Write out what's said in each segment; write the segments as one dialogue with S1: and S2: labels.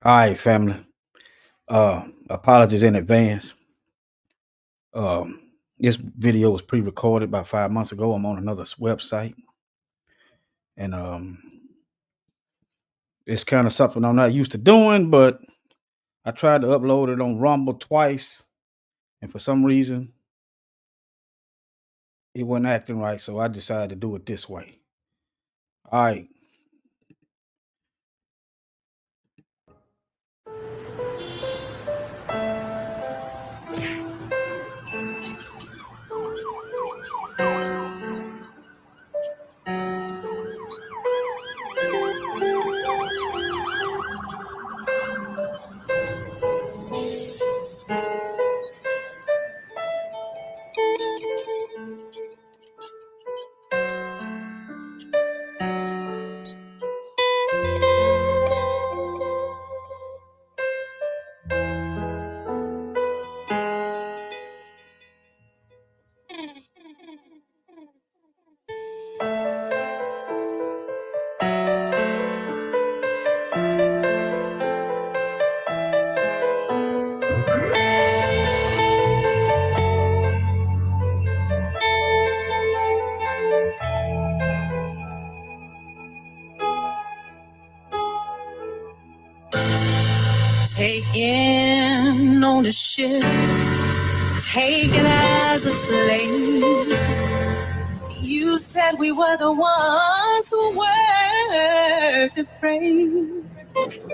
S1: All right, family. Apologies in advance. This video was pre-recorded about 5 months ago. I'm on another website, and it's kind of something I'm not used to doing. But I tried to upload it on Rumble twice, and for some reason, it wasn't acting right. So I decided to do it this way. All right.
S2: Taken on a ship, taken as a slave. You said we were the ones who were afraid,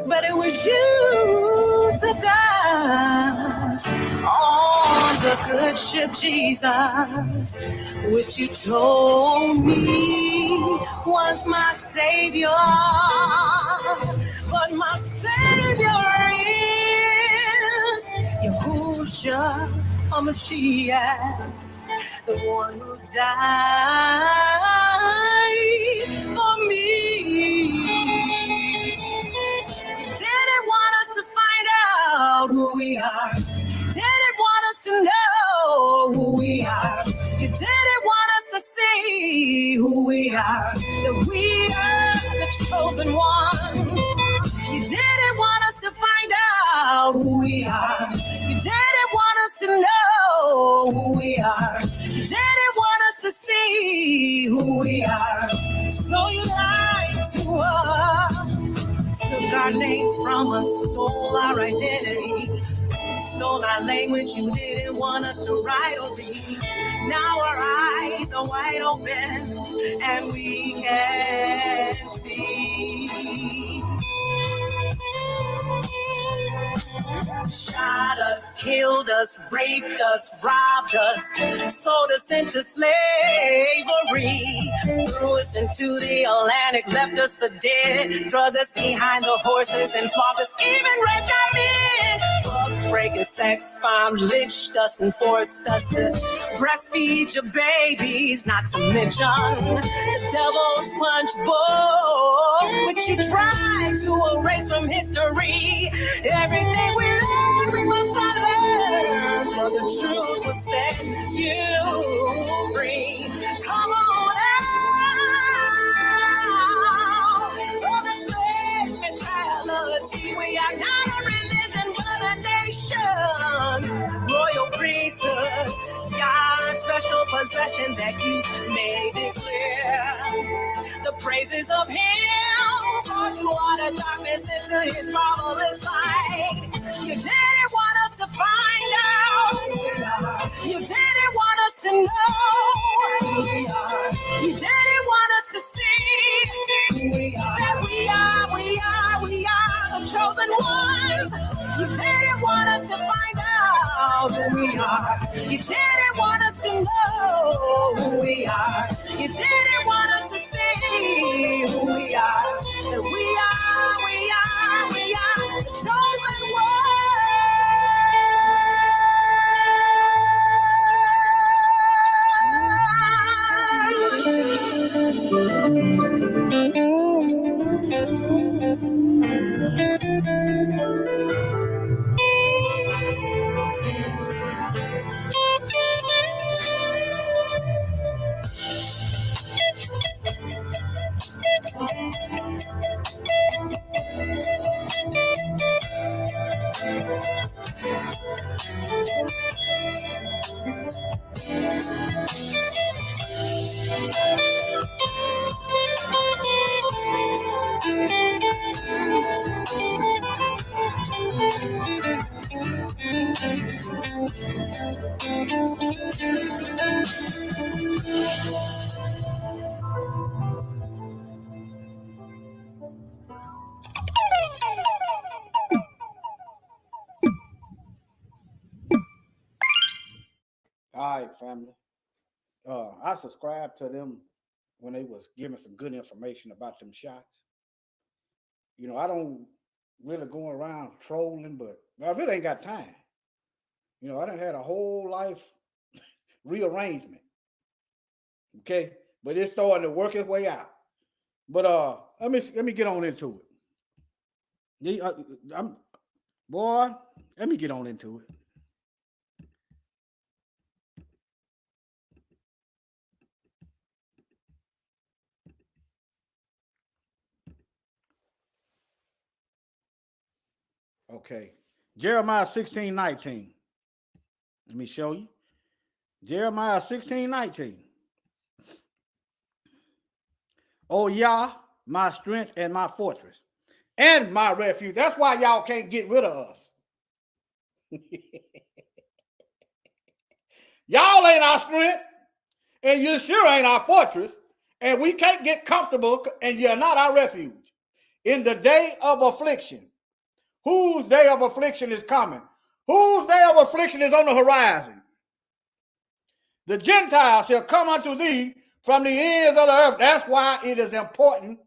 S2: but it was you took us on the good ship, Jesus, which you told me was my Savior. But my Savior is Yahushua HaMashiach, the one who died for me. You didn't want us to find out who we are. You didn't want us to know who we are. You didn't want us to see who we are. That we are the chosen ones. You didn't want us to find out who we are. You didn't want us to know who we are. You didn't want us to see who we are. So you lied to us. Took our name from us, stole our identity, stole our language. You didn't want us to write or read. Now our eyes are wide open and we can see. Shot us, killed us, raped us, robbed us, sold us into slavery, threw us into the Atlantic, left us for dead, drug us behind the horses and flogged us, even raped our men. Breaking sex bomb, lynched us and forced us to breastfeed your babies, not to mention the devil's punch bowl, which you tried to erase from history. Everything we learned, we must unlearn, for the truth will set you free. Come on out of this slave mentality. We are not a religion, but a nation, royal priesthood, God's special possession that you may declare the praises of Him. Brought you out of darkness into His marvelous light. You didn't want us to find out who we are. You didn't want us to know who we are. You didn't want us to see who we are. That we are the chosen ones. You didn't want us to find out who we are. You didn't want us to know who we are. You didn't want us to see who we are. That we are the chosen
S1: Redict family. I subscribed to them when they was giving some good information about them shots. You know, I don't really go around trolling, but I really ain't got time. You know, I done had a whole life rearrangement. Okay, but it's starting to work its way out. But let me get on into it. Boy, let me get on into it. Okay. Jeremiah 16:19. Let me show you. Jeremiah 16:19. Oh, Yah, my strength and my fortress and my refuge. That's why y'all can't get rid of us. Y'all ain't our strength, and you sure ain't our fortress, and we can't get comfortable, and you're not our refuge. In the day of affliction, whose day of affliction is coming? Whose day of affliction is on the horizon? The Gentiles shall come unto thee from the ends of the earth. That's why it is important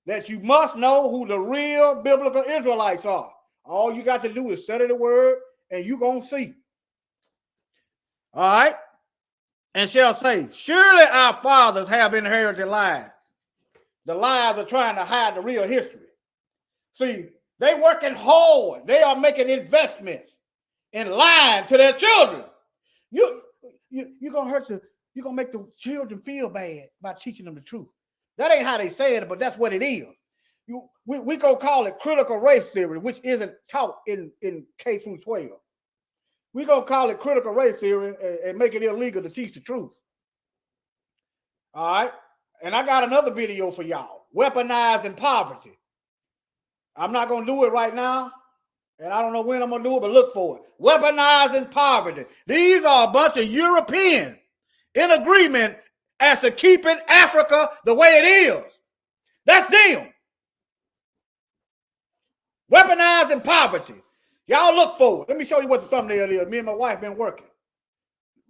S1: that you must know who the real biblical Israelites are. All you got to do is study the word, and you're going to see. All right? And shall say, surely our fathers have inherited lies. The lies are trying to hide the real history. See, they working hard. They are making investments in lying to their children. You're gonna make the children feel bad by teaching them the truth. That ain't how they say it, but that's what it is. We gonna call it critical race theory, which isn't taught in K through 12. We gonna call it critical race theory and make it illegal to teach the truth. All right, and I got another video for y'all: weaponizing poverty. I'm not gonna do it right now, and I don't know when I'm gonna do it, but look for it. Weaponizing poverty. These are a bunch of Europeans in agreement as to keeping Africa the way it is. That's them. Weaponizing poverty. Y'all look for it. Let me show you what the thumbnail is. Me and my wife been working.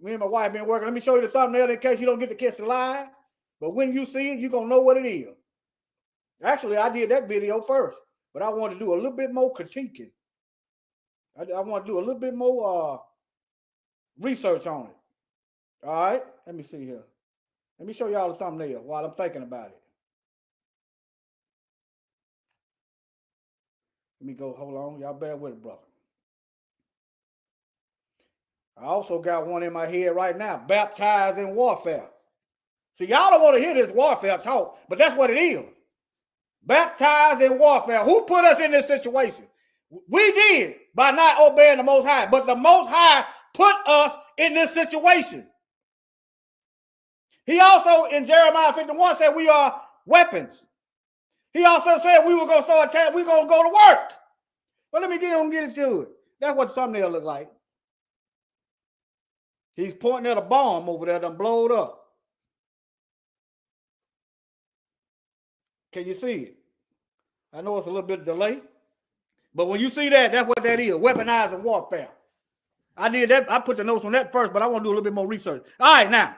S1: Let me show you the thumbnail in case you don't get to catch the lie. But when you see it, you're going to know what it is. Actually, I did that video first, but I want to do a little bit more critiquing. I want to do a little bit more research on it. All right? Let me see here. Let me show y'all the thumbnail while I'm thinking about it. Let me go. Hold on. Y'all bear with it, brother. I also got one in my head right now. Baptized in warfare. See, y'all don't want to hear this warfare talk, but that's what it is. Baptized in warfare. Who put us in this situation? We did by not obeying the Most High, but the Most High put us in this situation. He also, in Jeremiah 51, said we are weapons. He also said we were going to start, we're going to go to work. But let me get into it. That's what the thumbnail looked like. He's pointing at a bomb over there that blowed up. Can you see it? I know it's a little bit of delay, but when you see that, that's what that is, weaponizing warfare. I did that. I put the notes on that first, but I want to do a little bit more research. All right, now.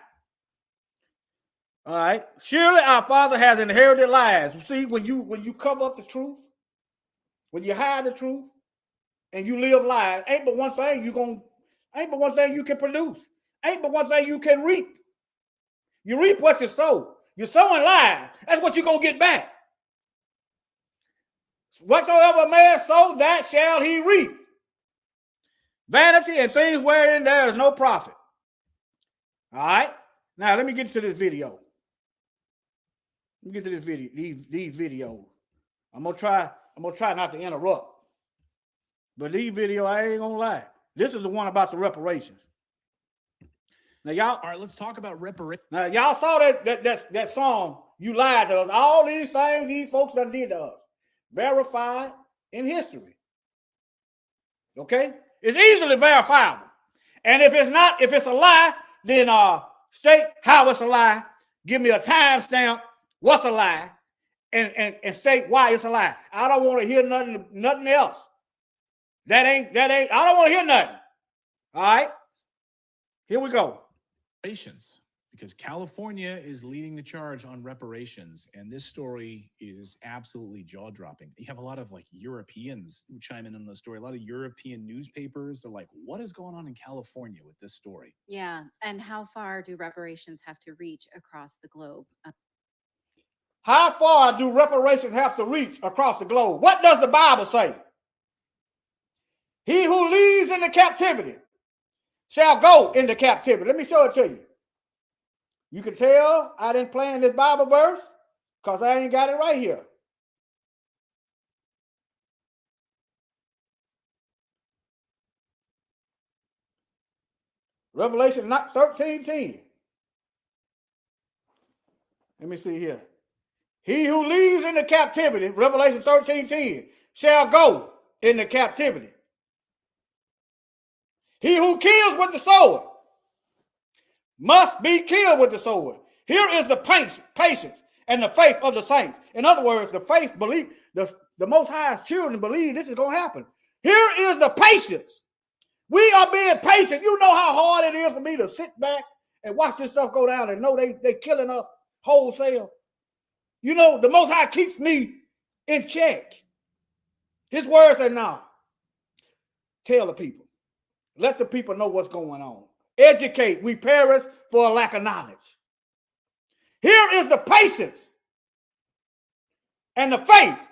S1: All right. Surely our Father has inherited lies. You see, when you cover up the truth, when you hide the truth, and you live lies, ain't but one thing you can produce. Ain't but one thing you can reap. You reap what you sow. You're sowing lies. That's what you're going to get back. Whatsoever a man sow, that shall he reap. Vanity and things wherein there is no profit. All right. Now let me get to this video. Let me get to this video. These videos. I'm gonna try not to interrupt. But these videos, I ain't gonna lie. This is the one about the reparations. Now y'all.
S2: All right, let's talk about reparations.
S1: Now y'all saw that song. You lied to us. All these things these folks done did to us. Verified in history. Okay? It's easily verifiable. And if it's a lie, then state how it's a lie. Give me a timestamp. What's a lie? And state why it's a lie. I don't want to hear nothing else. That ain't, I don't want to hear nothing. All right? Here we go.
S3: reparations, because California is leading the charge on reparations, and this story is absolutely jaw-dropping. You have a lot of like Europeans chime in on the story. A lot of European newspapers are like, what is going on in California with this story?
S4: Yeah, and how far do reparations have to reach across the globe?
S1: How far do reparations have to reach across the globe? What does the Bible say? He who leads into captivity shall go into captivity. Let me show it to you. You can tell I didn't plan this Bible verse because I ain't got it right here. Revelation 13:10. Let me see here. He who leads into captivity, Revelation 13:10, shall go into captivity. He who kills with the sword must be killed with the sword. Here is the patience and the faith of the saints. In other words, the faith believe, the Most High's children believe this is going to happen. Here is the patience. We are being patient. You know how hard it is for me to sit back and watch this stuff go down and know they're killing us wholesale. You know, the Most High keeps me in check. His word said, "No, tell the people. Let the people know what's going on. Educate, we perish for a lack of knowledge." Here is the patience and the faith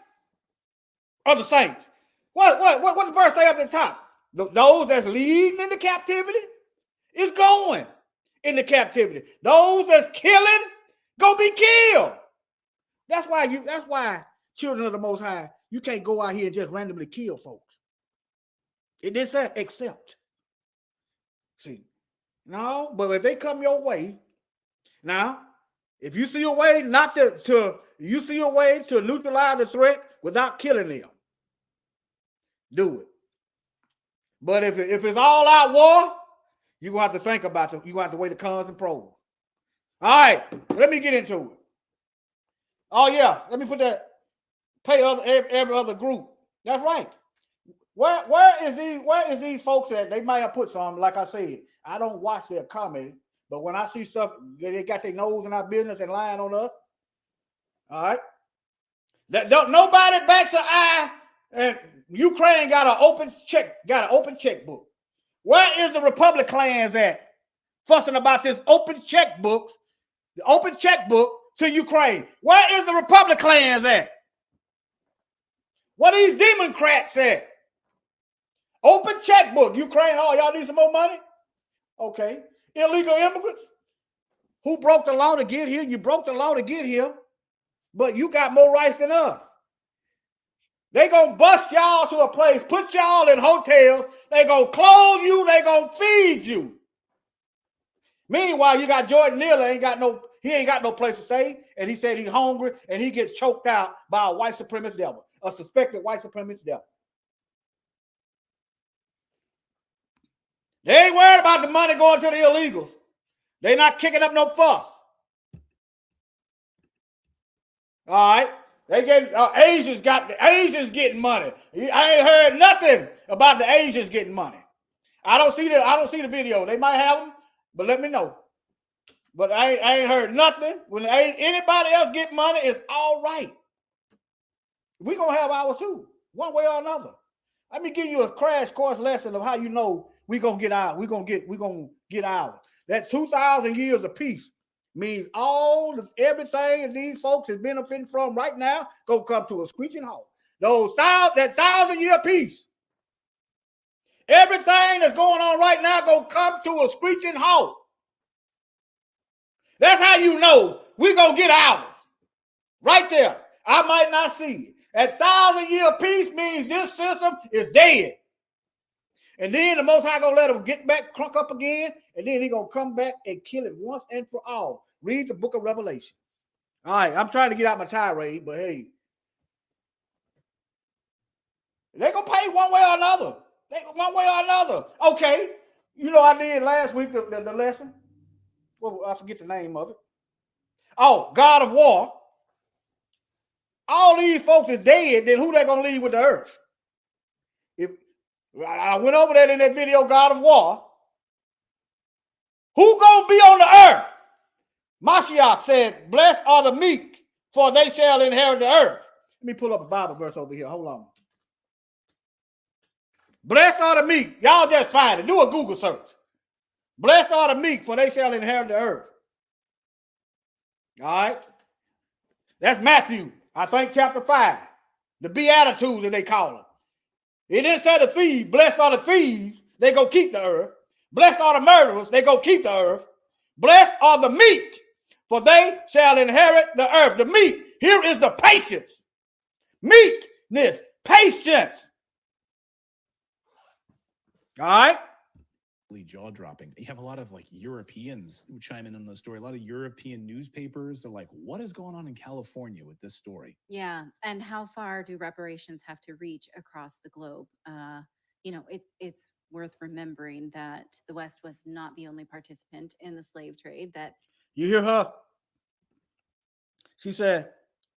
S1: of the saints. What the verse say up at the top? Those that's leading into captivity is going into captivity. Those that's killing gonna be killed. That's why children of the Most High, you can't go out here and just randomly kill folks. It didn't say accept. See, no, but if they come your way, now, if you see a way not you see a way to neutralize the threat without killing them, do it. But if it's all out war, you're gonna have to think about it. You're gonna have to weigh the cons and pros. All right, let me get into it. Oh yeah, let me put that. Pay every other group. That's right. Where is these folks at? They might have put some. Like I said, I don't watch their comments, but when I see stuff, they got their nose in our business and lying on us. All right. Nobody bats an eye, and Ukraine got an open checkbook. Where is the Republic clans at? Fussing about this open checkbook to Ukraine. Where is the Republic clans at? What are these Democrats at? Open checkbook. Ukraine, oh, y'all need some more money? Okay. Illegal immigrants who broke the law to get here. You broke the law to get here, but you got more rights than us. They gonna bust y'all to a place, put y'all in hotels. They gonna clothe you. They gonna feed you. Meanwhile, you got Jordan Neal, he ain't got no place to stay, and he said he's hungry, and he gets choked out by a white supremacist devil, a suspected white supremacist devil. They ain't worried about the money going to the illegals. They not kicking up no fuss. All right. They get Asians getting money. I ain't heard nothing about the Asians getting money. I don't see the video. They might have them, but let me know. But I ain't heard nothing. When anybody else get money, it's all right. We're gonna have ours too, one way or another. Let me give you a crash course lesson of how you know we're gonna get out. We're gonna get ours. That 2,000 years of peace means everything that these folks is benefiting from right now gonna come to a screeching halt. That 1,000-year peace. Everything that's going on right now gonna come to a screeching halt. That's how you know we're gonna get ours. Right there. I might not see it. That 1,000-year peace means this system is dead. And then the Most High gonna let them get back, crunk up again, and then he gonna come back and kill it once and for all. Read the book of Revelation. All right, I'm trying to get out my tirade, but hey, they're gonna pay one way or another. Okay, you know I did last week the lesson. Well, I forget the name of it. Oh, God of War. All these folks is dead, then who they gonna leave with the earth? If I went over that in that video, God of War. Who gonna be on the earth? Mashiach said, blessed are the meek, for they shall inherit the earth. Let me pull up a Bible verse over here. Hold on. Blessed are the meek. Y'all just find it. Do a Google search. Blessed are the meek, for they shall inherit the earth. All right. That's Matthew, I think, chapter 5. The Beatitudes, that they call them. It didn't say the thieves. Blessed are the thieves. They go keep the earth. Blessed are the murderers. They go keep the earth. Blessed are the meek, for they shall inherit the earth. The meek. Here is the patience. Meekness. Patience. All right.
S3: Jaw dropping. You have a lot of like Europeans who chime in on the story. A lot of European newspapers. They're like, what is going on in California with this story?
S4: Yeah. And how far do reparations have to reach across the globe? It's worth remembering that the West was not the only participant in the slave trade. That
S1: you hear her? She said,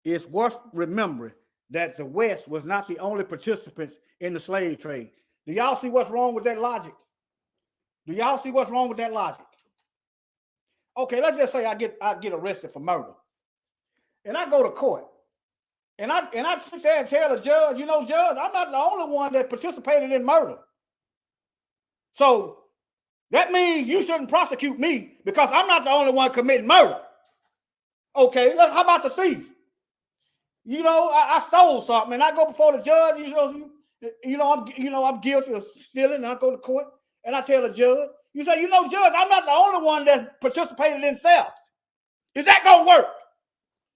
S1: it's worth remembering that the West was not the only participants in the slave trade. Do y'all see what's wrong with that logic? Do y'all see what's wrong with that logic? Okay, let's just say I get arrested for murder. And I go to court. And I sit there and tell the judge, judge, I'm not the only one that participated in murder. So that means you shouldn't prosecute me because I'm not the only one committing murder. Okay, how about the thief? I stole something and I go before the judge, I'm guilty of stealing, and I go to court and I tell the judge, you say, judge, I'm not the only one that participated in theft. Is that gonna work?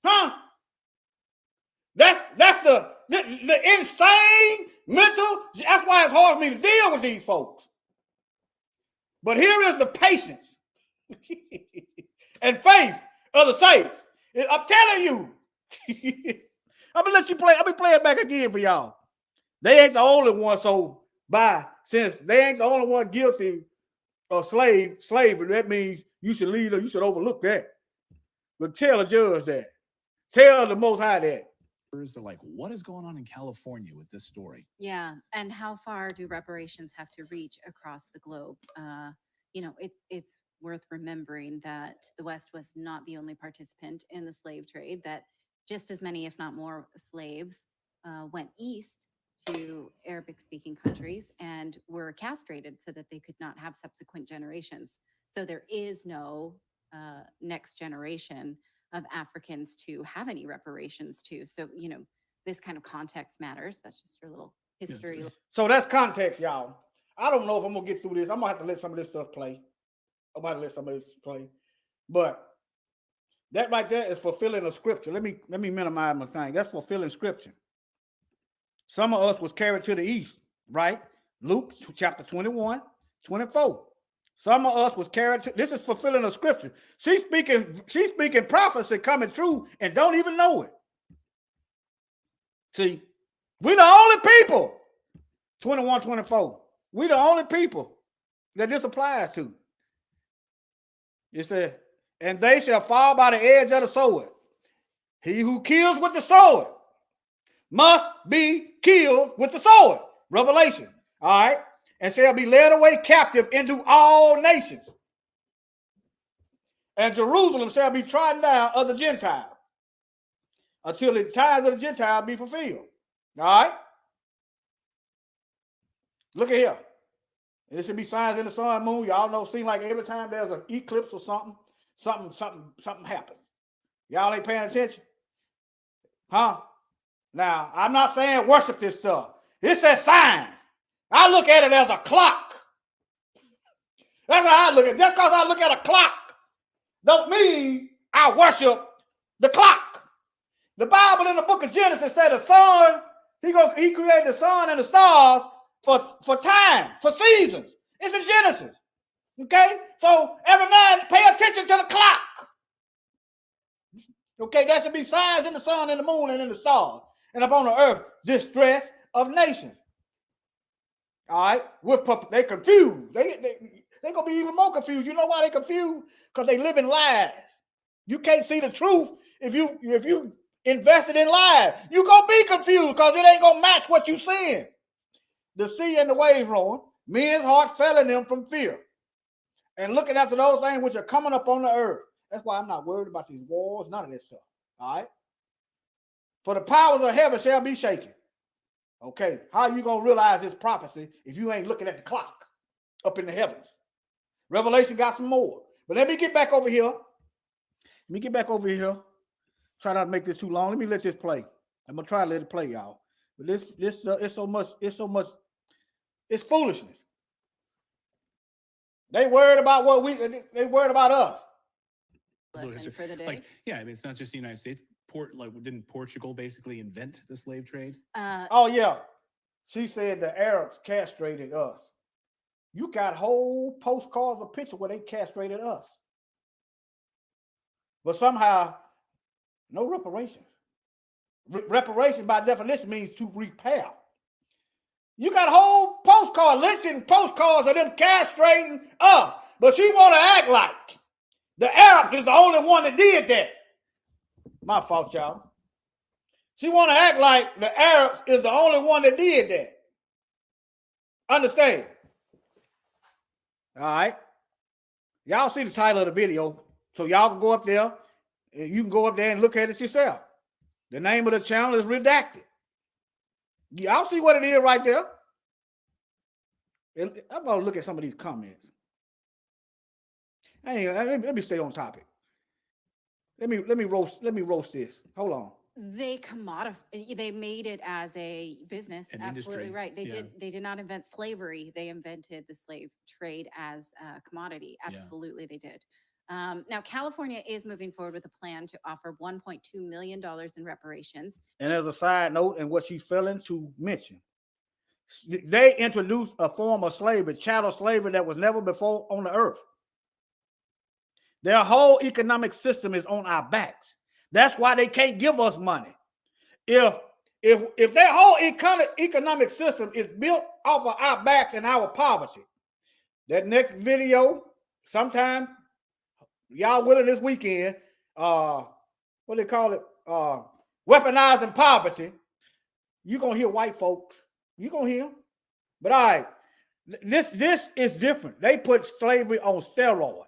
S1: Huh? That's the insane mental. That's why it's hard for me to deal with these folks. But here is the patience and faith of the saints. I'm telling you. I'm gonna let you play. I'll be playing back again for y'all. They ain't the only one. So since they ain't the only one guilty of slavery, that means you should leave them. You should overlook that. But tell the judge that. Tell the Most High that.
S3: They're like, what is going on in California with this story?
S4: Yeah. And how far do reparations have to reach across the globe? It's worth remembering that the West was not the only participant in the slave trade, that just as many, if not more, slaves went east to Arabic-speaking countries and were castrated so that they could not have subsequent generations. So there is no next generation of Africans to have any reparations to. So, this kind of context matters. That's just your little history.
S1: So that's context, y'all. I don't know if I'm going to get through this. I'm going to have to let some of this stuff play. But that right there is fulfilling a scripture. Let me minimize my thing. That's fulfilling scripture. Some of us was carried to the east, right? Luke chapter 21, 24. Some of us was carried to, this is fulfilling a scripture. She's speaking prophecy coming true and don't even know it. See, we the only people, 21, 24. We the only people that this applies to. It said, and they shall fall by the edge of the sword. He who kills with the sword must be killed with the sword. Revelation. All right. And shall be led away captive into all nations. And Jerusalem shall be trodden down of the Gentiles until the times of the Gentiles be fulfilled. All right. Look at here. There should be signs in the sun, moon. Y'all know, seem like every time there's an eclipse or something happens. Y'all ain't paying attention? Huh? Now, I'm not saying worship this stuff. It says signs. I look at it as a clock. That's how I look at it. Just because I look at a clock don't mean I worship the clock. The Bible in the book of Genesis said the sun, he created the sun and the stars for time, for seasons. It's in Genesis. Okay? So every night, pay attention to the clock. Okay, there should be signs in the sun and the moon and in the stars. And upon the earth, distress of nations. All right? They confused. They're going to be even more confused. You know why they confused? Because they live in lies. You can't see the truth if you invested in lies. You're going to be confused because it ain't going to match what you're seeing. The sea and the waves rolling, men's heart fell in them from fear. and looking after those things which are coming up on the earth. That's why I'm not worried about these wars, none of this stuff. All right. For the powers of heaven shall be shaken. Okay. How are you going to realize this prophecy if you ain't looking at the clock up in the heavens? Revelation got some more. But let me get back over here. Try not to make this too long. Let me let this play. I'm going to try to let it play, y'all. But this it's so much, it's foolishness. They worried about they worried about us.
S4: Lesson for the day.
S3: Like, yeah, I mean, it's not just the United States. Didn't Portugal basically invent the slave trade?
S1: Oh, yeah. She said the Arabs castrated us. You got whole postcards of picture where they castrated us. But somehow, no reparations. Reparations by definition means to repair. You got whole lynching postcards of them castrating us. But she want to act like the Arabs is the only one that did that. My fault, y'all. She want to act like the Arabs is the only one that did that. Understand? All right. Y'all see the title of the video. So y'all can go up there. And you can go up there and look at it yourself. The name of the channel is Redacted. Y'all see what it is right there. I'm going to look at some of these comments. Let me stay on topic. Let me roast this. Hold on.
S4: They made it as a business.
S3: An
S4: Absolutely
S3: industry.
S4: right. They did not invent slavery. They invented the slave trade as a commodity. Absolutely, they did. Now, California is moving forward with a plan to offer $1.2 million in reparations.
S1: And as a side note, and what she's failing to mention, they introduced a form of slavery, chattel slavery, that was never before on the earth. Their whole economic system is on our backs. That's why they can't give us money. If their whole economic system is built off of our backs and our poverty, that next video, sometime, y'all willing this weekend, what they call it, weaponizing poverty, you're going to hear white folks. You're going to hear them. But all right, this is different. They put slavery on steroids.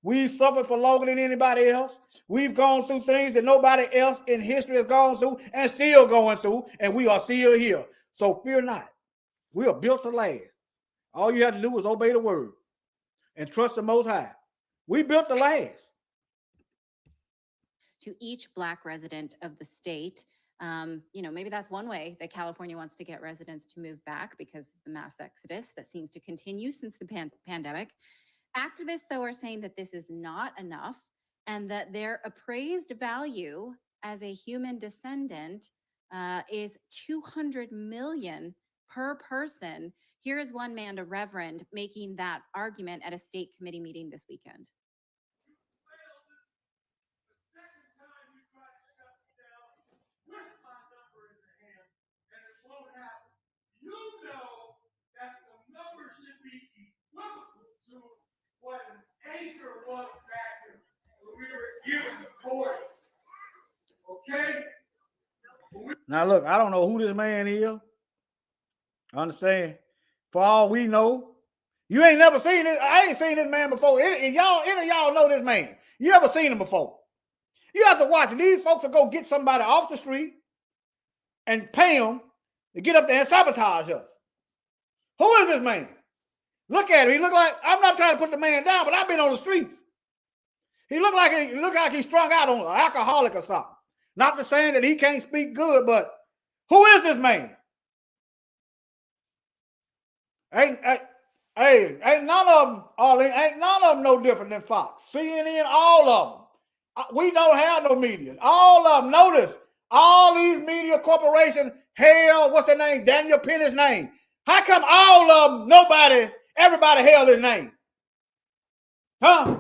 S1: We've suffered for longer than anybody else. We've gone through things that nobody else in history has gone through and still going through, and we are still here. So fear not. We are built to last. All you have to do is obey the word and trust the Most High. We built to last.
S4: To each Black resident of the state. Maybe that's one way that California wants to get residents to move back because of the mass exodus that seems to continue since the pandemic. Activists, though, are saying that this is not enough and that their appraised value as a human descendant is $200 million per person. Here is one man, a reverend, making that argument at a state committee meeting this weekend.
S5: You know that the number should be equivalent to what an acre was back when we were given the court. Okay?
S1: Now look, I don't know who this man is. Understand? For all we know, you ain't never seen it. I ain't seen this man before. And any of y'all know this man. You ever seen him before? You have to watch it. These folks will go get somebody off the street and pay them to get up there and sabotage us. Who is this man? Look at him. He look like, I'm not trying to put the man down, but I've been on the streets. He look like he's strung out on an alcoholic or something. Not to saying that he can't speak good, but who is this man? Ain't none of them, Arlene, ain't none of them no different than Fox. CNN, all of them. We don't have no media. All of them. Notice, all these media corporations, hell, what's their name? Daniel Penny's name. How come all of them, everybody held his name? Huh?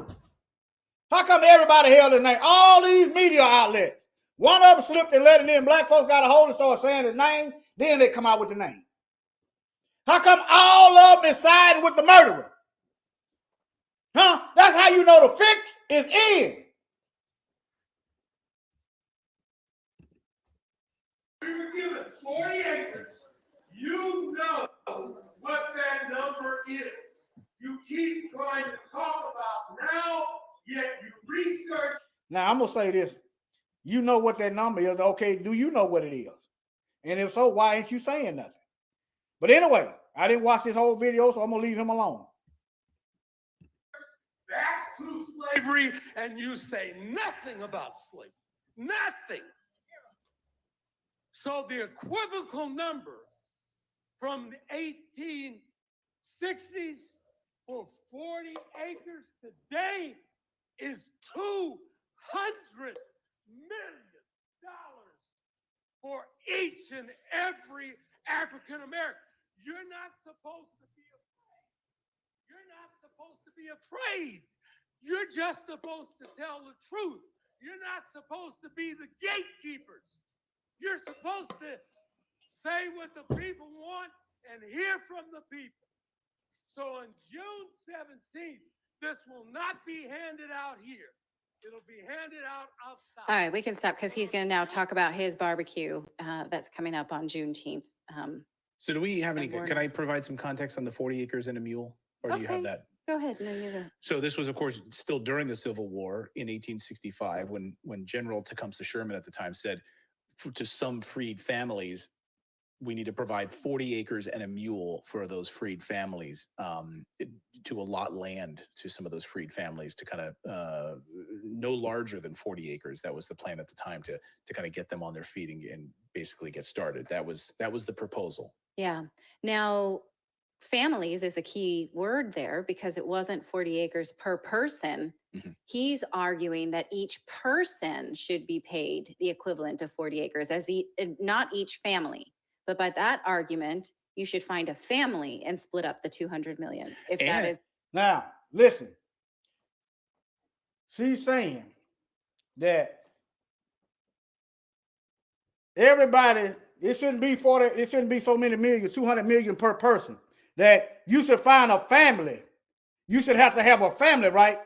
S1: How come everybody held his name? All these media outlets. One of them slipped and let it in. Black folks got a hold and started saying his name. Then they come out with the name. How come all of them is siding with the murderer? Huh? That's how you know the fix is in.
S5: We were given 40 acres. You know what that number is. You keep
S1: Now I'm gonna say this. You know what that number is. Okay, do you know what it is? And if so, why ain't you saying nothing? But anyway, I didn't watch this whole video, so I'm gonna leave him alone.
S5: Back to slavery, and you say nothing about slavery. Nothing. So the equivocal number from the 1860s for 40 acres today is $200 million for each and every African American. You're not supposed to be afraid. You're not supposed to be afraid. You're just supposed to tell the truth. You're not supposed to be the gatekeepers. You're supposed to say what the people want and hear from the people. So on June 17th, this will not be handed out here. It'll be handed out outside.
S4: All right, we can stop because he's going to now talk about his barbecue that's coming up on Juneteenth.
S3: So do we have any,
S4: And we're
S3: can
S4: not-
S3: I provide some context on the 40 acres and a mule? Or do you have
S4: Okay.
S3: that?
S4: Go ahead. No, you go.
S3: So this was, of course, still during the Civil War in 1865 when General Tecumseh Sherman at the time said to some freed families, we need to provide 40 acres and a mule for those freed families, to allot land to some of those freed families to kind of no larger than 40 acres. That was the plan at the time to kind of get them on their feet and basically get started. That was the proposal.
S4: Yeah. Now, families is a key word there because it wasn't 40 acres per person.
S3: Mhm.
S4: He's arguing that each person should be paid the equivalent of 40 acres as not each family. But by that argument, you should find a family and split up the 200 million. If that
S3: And-
S4: is
S1: Now, listen. She's saying that everybody, it shouldn't be 40, it shouldn't be so many million, 200 million per person. That you should find a family. You should have to have a family, right?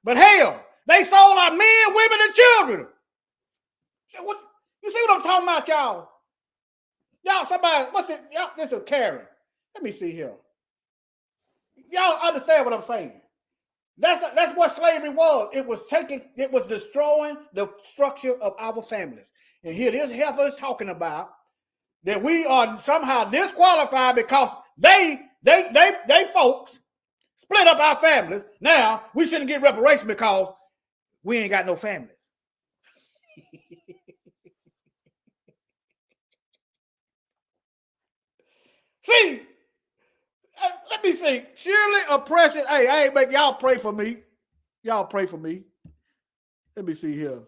S1: But hell, they sold our men, women, and children. What, you see what I'm talking about, y'all? Y'all, somebody, what's it? Y'all, this is Karen. Let me see here. Y'all understand what I'm saying? That's what slavery was. It was destroying the structure of our families. And here this heifer is talking about that we are somehow disqualified because they folks split up our families. Now we shouldn't get reparations because we ain't got no families. See, let me see. Surely oppression. Hey, make y'all pray for me. Y'all pray for me. Let me see here.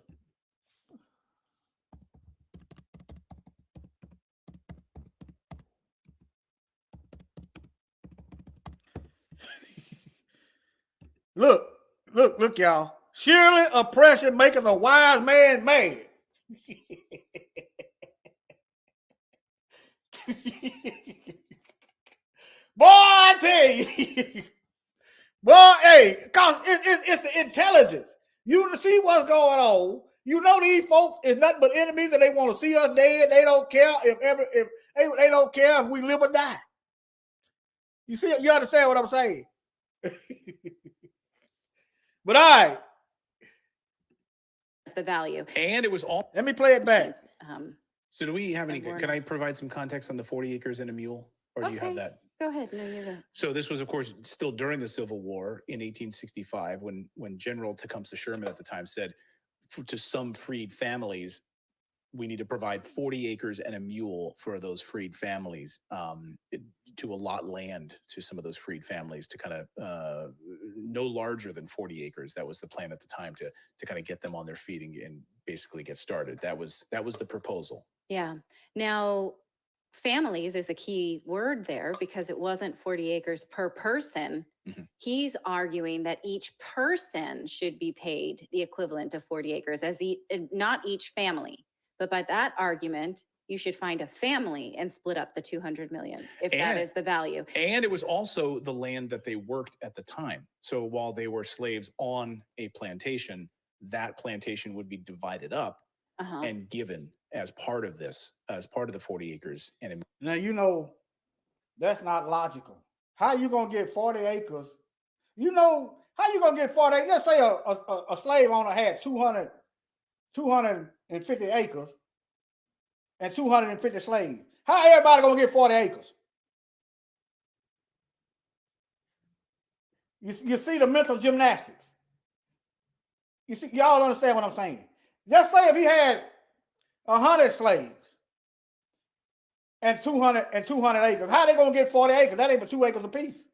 S1: Look, y'all. Surely oppression maketh a wise man mad. Boy, I tell you. Boy, hey, because it's the intelligence. You see what's going on. You know these folks is nothing but enemies and they want to see us dead. They don't care if they don't care if we live or die. You see, you understand what I'm saying? But all right.
S4: the value.
S3: And it was all.
S1: Let me play it back.
S3: So do we have any,
S4: And we're
S3: can
S4: not-
S3: I provide some context on the 40 acres and a mule? Or do you have
S4: Okay.
S3: that?
S4: Go ahead. No, you go.
S3: So this was, of course, still during the Civil War in 1865 when General Tecumseh Sherman at the time said to some freed families, we need to provide 40 acres and a mule for those freed families, to allot land to some of those freed families to kind of no larger than 40 acres. That was the plan at the time to kind of get them on their feet and basically get started. That was the proposal.
S4: Yeah. Now, families is a key word there because it wasn't 40 acres per person.
S3: Mhm.
S4: He's arguing that each person should be paid the equivalent of 40 acres as not each family. But by that argument, you should find a family and split up the 200 million if that
S3: And-
S4: is the value.
S3: And it was also the land that they worked at the time. So while they were slaves on a plantation, that plantation would be divided up
S4: Uh-huh.
S3: and given as part of this, as part of the 40 acres. And
S1: Now, you know, that's not logical. How you going to get 40 acres? You know, how you going to get 40 acres? Let's say a slave owner had 200 250 acres and 250 slaves. How everybody gonna get 40 acres? You see the mental gymnastics. You see, y'all understand what I'm saying? Just say if he had 100 slaves and 200 acres, how they gonna get 40 acres? That ain't but 2 acres apiece.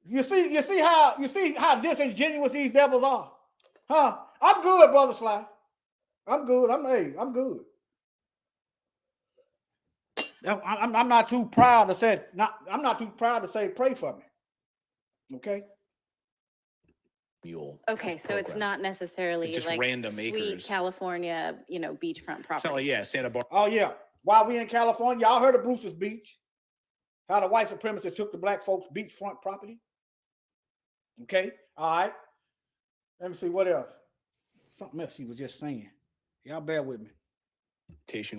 S1: You see how disingenuous these devils are, huh? I'm good, Brother Sly. I'm good. I'm good. I'm not too proud to say I'm not too proud to say pray for me. Okay.
S3: Mule.
S4: Okay, so it's not necessarily
S3: just
S4: like
S3: random
S4: sweet
S3: acres.
S4: California, beachfront property.
S3: So yeah, Santa Barbara.
S1: Oh yeah. While we in California, y'all heard of Bruce's Beach? How the white supremacists took the black folks' beachfront property. Okay. All right. Let me see what else. Something else he was just saying. Y'all bear with me.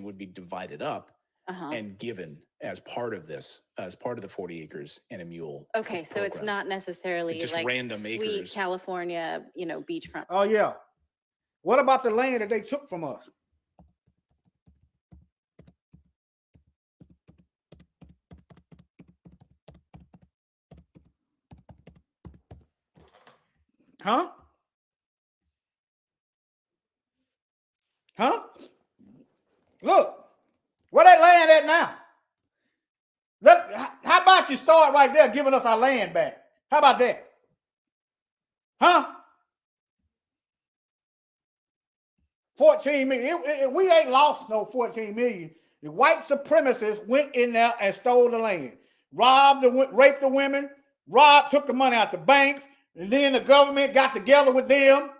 S3: Would be divided up and given as part of this, as part of the 40 acres and a mule.
S4: Okay, so it's not necessarily
S3: just
S4: like
S3: random
S4: sweet
S3: acres.
S4: California, beachfront.
S1: Oh yeah. What about the land that they took from us? Huh? Huh? Look, where that land at now? How about you start right there giving us our land back? How about that? Huh? 14 million. We ain't lost no 14 million. The white supremacists went in there and stole the land, raped the women, took the money out the banks, and then the government got together with them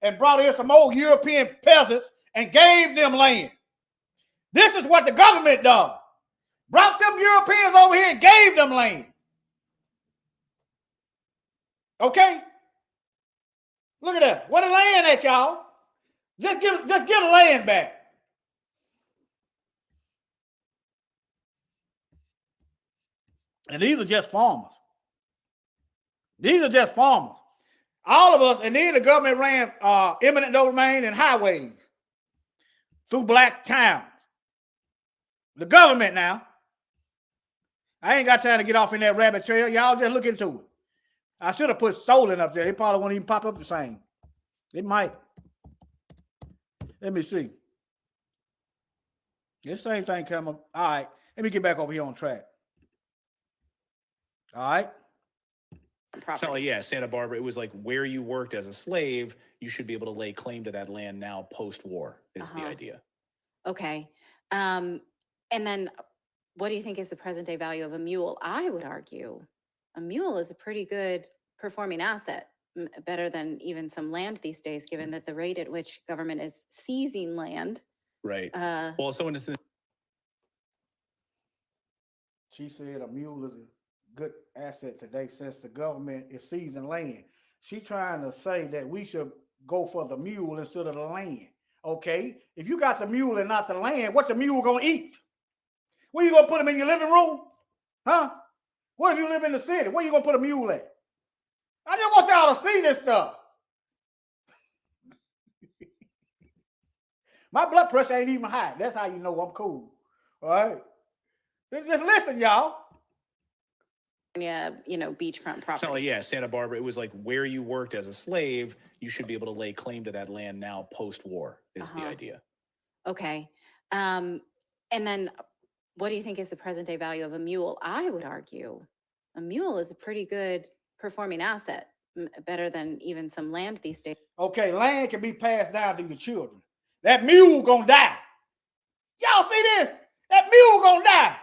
S1: and brought in some old European peasants and gave them land. This is what the government does. Brought them Europeans over here and gave them land. Okay? Look at that. Where the land at, y'all? Just get the land back. And these are just farmers. These are just farmers. All of us, and then the government ran eminent domain and highways through black towns. The government now. I ain't got time to get off in that rabbit trail. Y'all just look into it. I should have put stolen up there. It probably won't even pop up the same. It might. Let me see. This same thing come up. All right. Let me get back over here on track. All right.
S3: So yeah, Santa Barbara, it was like where you worked as a slave, you should be able to lay claim to that land now post-war is the idea.
S4: Okay. And then what do you think is the present day value of a mule? I would argue a mule is a pretty good performing asset, better than even some land these days, given that the rate at which government is seizing land.
S3: Right. Well, someone is.
S1: She said a mule is a good asset today since the government is seizing land. She trying to say that we should go for the mule instead of the land. Okay, if you got the mule and not the land, what the mule gonna eat? Where you gonna put him in your living room? Huh? What if you live in the city? Where you gonna put a mule at? I just want y'all to see this stuff. My blood pressure ain't even high. That's how you know I'm cool. All right. Just listen, y'all.
S4: Yeah, beachfront property.
S3: So yeah, Santa Barbara, it was like where you worked as a slave, you should be able to lay claim to that land now post-war is the idea.
S4: Okay. And then what do you think is the present day value of a mule? I would argue a mule is a pretty good performing asset, better than even some land these days.
S1: Okay, land can be passed down to your children. That mule gonna die. Y'all see this? That mule gonna die.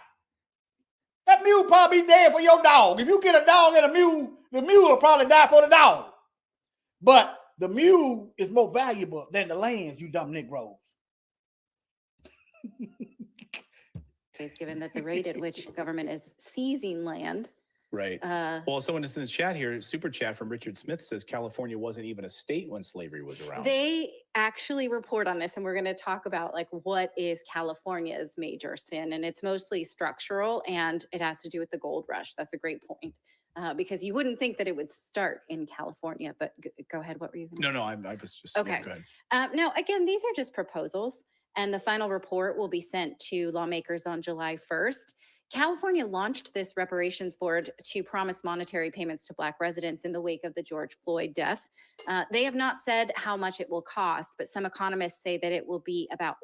S1: That mule probably be dead for your dog. If you get a dog and a mule, the mule will probably die for the dog. But the mule is more valuable than the lands, you dumb Negroes.
S4: Given that the rate at which government is seizing land.
S3: Right. Well, someone is in the chat here, super chat from Richard Smith says California wasn't even a state when slavery was around.
S4: They actually report on this, and we're going to talk about like what is California's major sin, and it's mostly structural, and it has to do with the gold rush. That's a great point. because you wouldn't think that it would start in California. But go ahead. What were you going to
S3: No, I was just
S4: okay.
S3: Yeah, go ahead.
S4: No, again, these are just proposals, and the final report will be sent to lawmakers on July 1st. California launched this reparations board to promise monetary payments to Black residents in the wake of the George Floyd death. They have not said how much it will cost, but some economists say that it will be about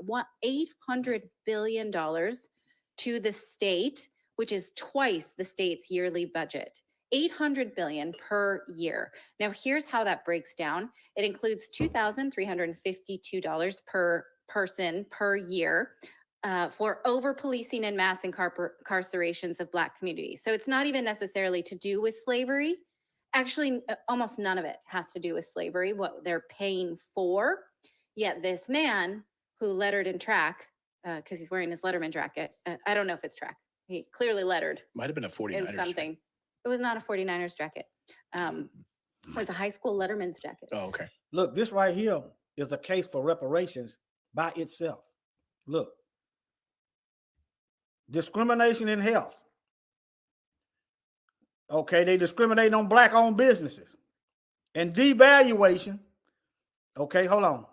S4: $800 billion to the state, which is twice the state's yearly budget. $800 billion per year. Now, here's how that breaks down. It includes $2,352 per person per year for over-policing and mass incarcerations of Black communities. So it's not even necessarily to do with slavery. Actually, almost none of it has to do with slavery, what they're paying for. Yet this man who lettered in track, because he's wearing his Letterman jacket, I don't know if it's track. He clearly lettered.
S3: Might have been a 49ers
S4: in something.
S3: jacket.
S4: It was not a 49ers jacket. It was a high school Letterman's jacket.
S3: Oh, okay.
S1: Look, this right here is a case for reparations by itself. Look. Discrimination in health. Okay, they discriminate on Black-owned businesses. And devaluation. Okay, hold on.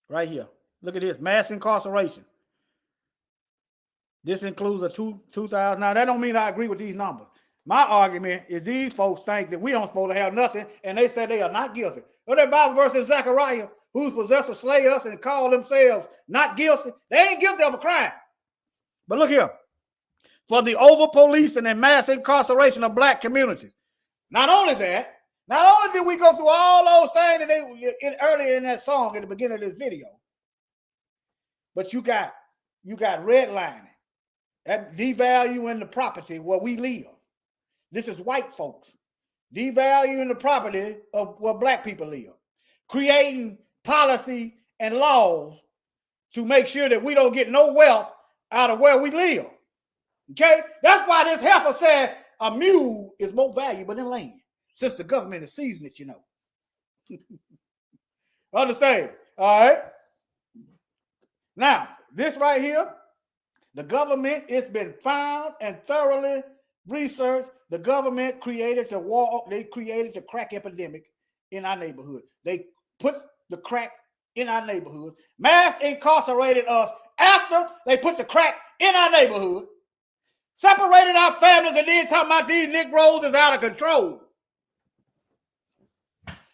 S1: Right here. Look at this. Mass incarceration. This includes a 2,000. Now, that don't mean I agree with these numbers. My argument is these folks think that we don't supposed to have nothing, and they say they are not guilty. Look at that Bible verse in Zechariah, who's possessed to slay us and call themselves not guilty. They ain't guilty of a crime. But look here. For the over-policing and mass incarceration of Black communities. Not only that, not only did we go through all those things that they earlier in that song at the beginning of this video, but you got redlining, that devaluing the property where we live. This is white folks devaluing the property of where Black people live, creating policy and laws to make sure that we don't get no wealth out of where we live. Okay, that's why this heifer said a mule is more valuable than land, since the government is seizing it, you know. Understand? All right. Now, this right here, the government, it's been found and thoroughly researched. The government created the war. They created the crack epidemic in our neighborhood. They put the crack in our neighborhood, mass incarcerated us after they put the crack in our neighborhood, separated our families, and then talking about these Negroes is out of control.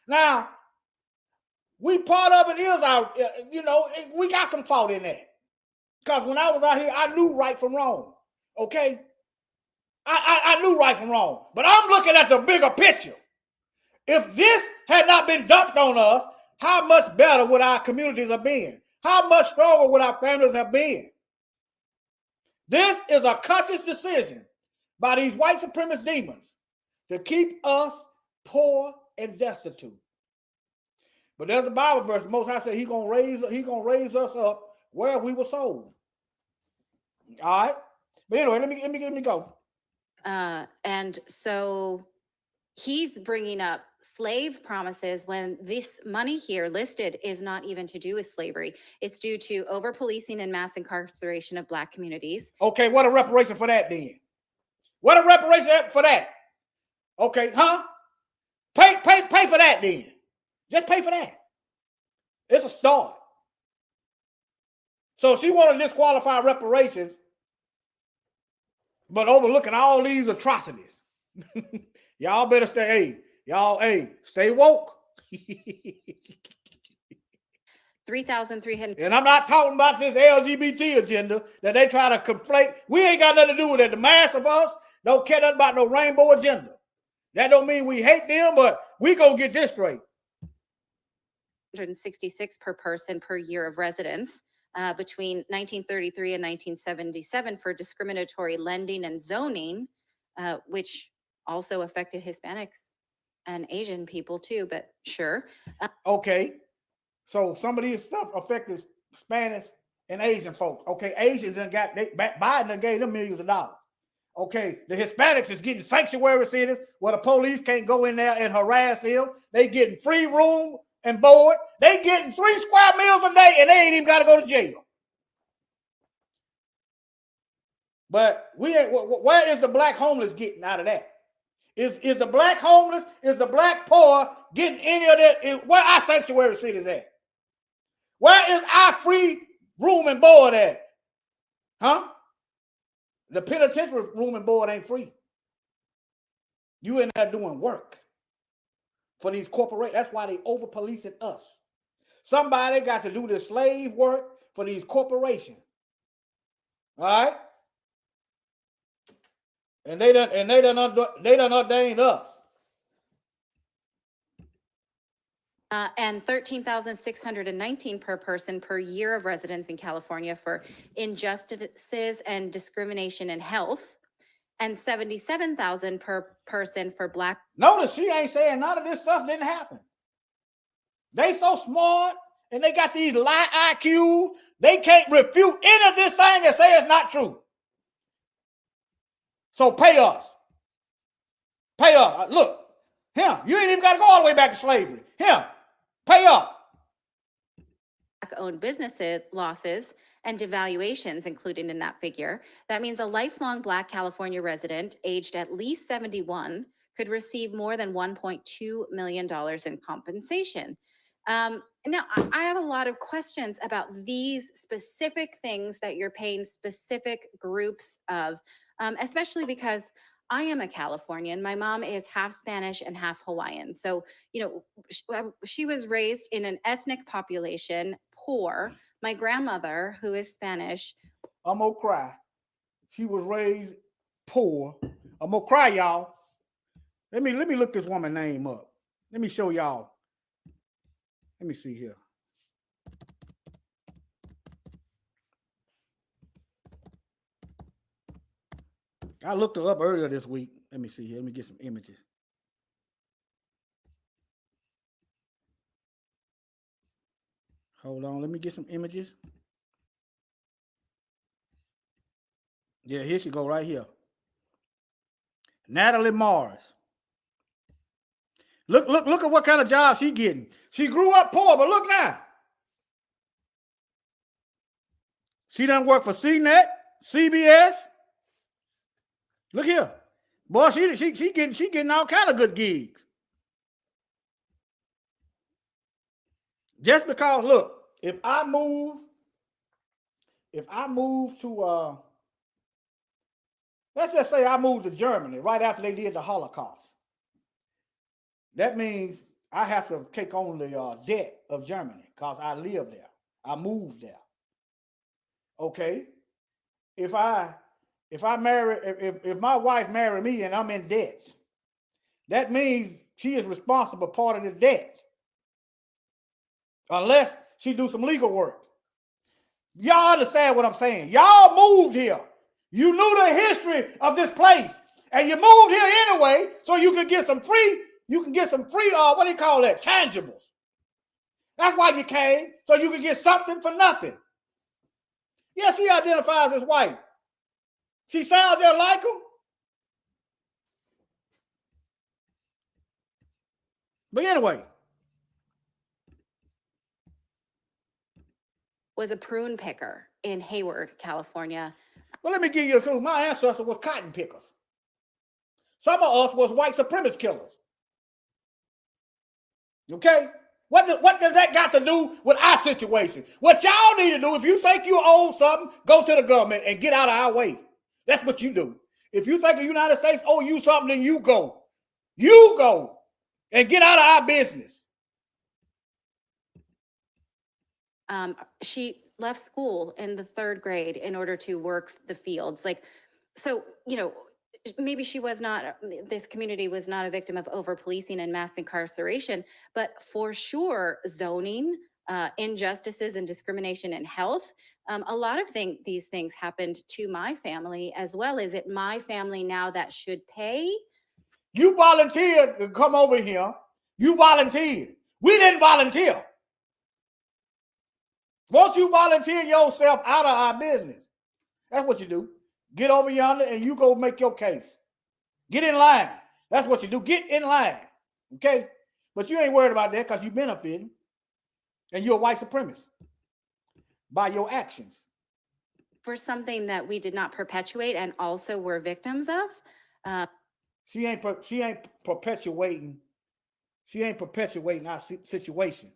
S1: Now, we part of it is our, we got some fault in that. Because when I was out here, I knew right from wrong. Okay? I knew right from wrong. But I'm looking at the bigger picture. If this had not been dumped on us, how much better would our communities have been? How much stronger would our families have been? This is a conscious decision by these white supremacist demons to keep us poor and destitute. But there's the Bible verse. The Most High said He's gonna raise us up where we were sold. All right. But anyway, let me go.
S4: And so he's bringing up slave promises when this money here listed is not even to do with slavery. It's due to over-policing and mass incarceration of Black communities.
S1: Okay, what a reparation for that then? What a reparation for that? Okay, huh? Pay for that then. Just pay for that. It's a start. So she wanted to disqualify reparations, but overlooking all these atrocities. Y'all better stay, stay woke.
S4: 3,300.
S1: And I'm not talking about this LGBT agenda that they try to conflate. We ain't got nothing to do with it. The mass of us don't care nothing about no rainbow agenda. That don't mean we hate them, but we gonna get this straight.
S4: 166 per person per year of residence between 1933 and 1977 for discriminatory lending and zoning, which also affected Hispanics and Asian people too, but sure.
S1: Okay. So some of these stuff affected Spanish and Asian folks. Okay. Asians Biden gave them millions of dollars. Okay. The Hispanics is getting sanctuary cities where the police can't go in there and harass them. They getting free room and board. They getting 3 square meals a day and they ain't even got to go to jail. But we ain't. Where is the black homeless getting out of that? Is the black homeless, is the black poor getting any of that? Where our sanctuary cities at? Where is our free room and board at? Huh? The penitentiary room and board ain't free. You in there doing work for these corporations. That's why they over policing us. Somebody got to do the slave work for these corporations. All right? And they done ordained us.
S4: And $13,619 per person per year of residence in California for injustices and discrimination in health, and $77,000 per person for Black.
S1: Notice she ain't saying none of this stuff didn't happen. They so smart and they got these lie IQ, they can't refute any of this thing and say it's not true. So pay us. Pay us. Look, him, you ain't even got to go all the way back to slavery. Him, pay up.
S4: Owned businesses losses and devaluations included in that figure. That means a lifelong Black California resident aged at least 71 could receive more than $1.2 million in compensation. Now, I have a lot of questions about these specific things that you're paying specific groups of, especially because I am a Californian. My mom is half Spanish and half Hawaiian. So, she was raised in an ethnic population, poor. My grandmother, who is Spanish.
S1: I'm gonna cry. She was raised poor. I'm gonna cry, y'all. Let me look this woman's name up. Let me show y'all. Let me see here. I looked her up earlier this week. Let me see here. Let me get some images. Hold on. Let me get some images. Yeah, here she go right here. Natalie Morris. Look at what kind of job she getting. She grew up poor, but look now. She done work for CNET, CBS. Look here. Boy, she getting all kind of good gigs. Just because, look, if I move to let's just say I moved to Germany right after they did the Holocaust. That means I have to take on the debt of Germany because I live there. I moved there. Okay. If my wife marry me and I'm in debt, that means she is responsible part of the debt. Unless she do some legal work. Y'all understand what I'm saying? Y'all moved here. You knew the history of this place. And you moved here anyway, so you could get some free, what do you call that? Tangibles. That's why you came, so you could get something for nothing. Yes, she identifies as white. She sounds just like him. But anyway.
S4: Was a prune picker in Hayward, California.
S1: Well, let me give you a clue. My ancestor was cotton pickers. Some of us was white supremacist killers. Okay? What does that got to do with our situation? What y'all need to do, if you think you owe something, go to the government and get out of our way. That's what you do. If you think the United States owe you something, then you go. You go and get out of our business.
S4: She left school in the 3rd grade in order to work the fields. Maybe this community was not a victim of over-policing and mass incarceration, but for sure, zoning, injustices and discrimination in health. A lot of these things happened to my family as well. Is it my family now that should pay?
S1: You volunteered to come over here. You volunteered. We didn't volunteer. Won't you volunteer yourself out of our business? That's what you do. Get over yonder and you go make your case. Get in line. That's what you do. Get in line. Okay? But you ain't worried about that because you benefiting. And you're a white supremacist by your actions.
S4: for something that we did not perpetuate and also were victims of.
S1: She ain't perpetuating. She ain't perpetuating our situation.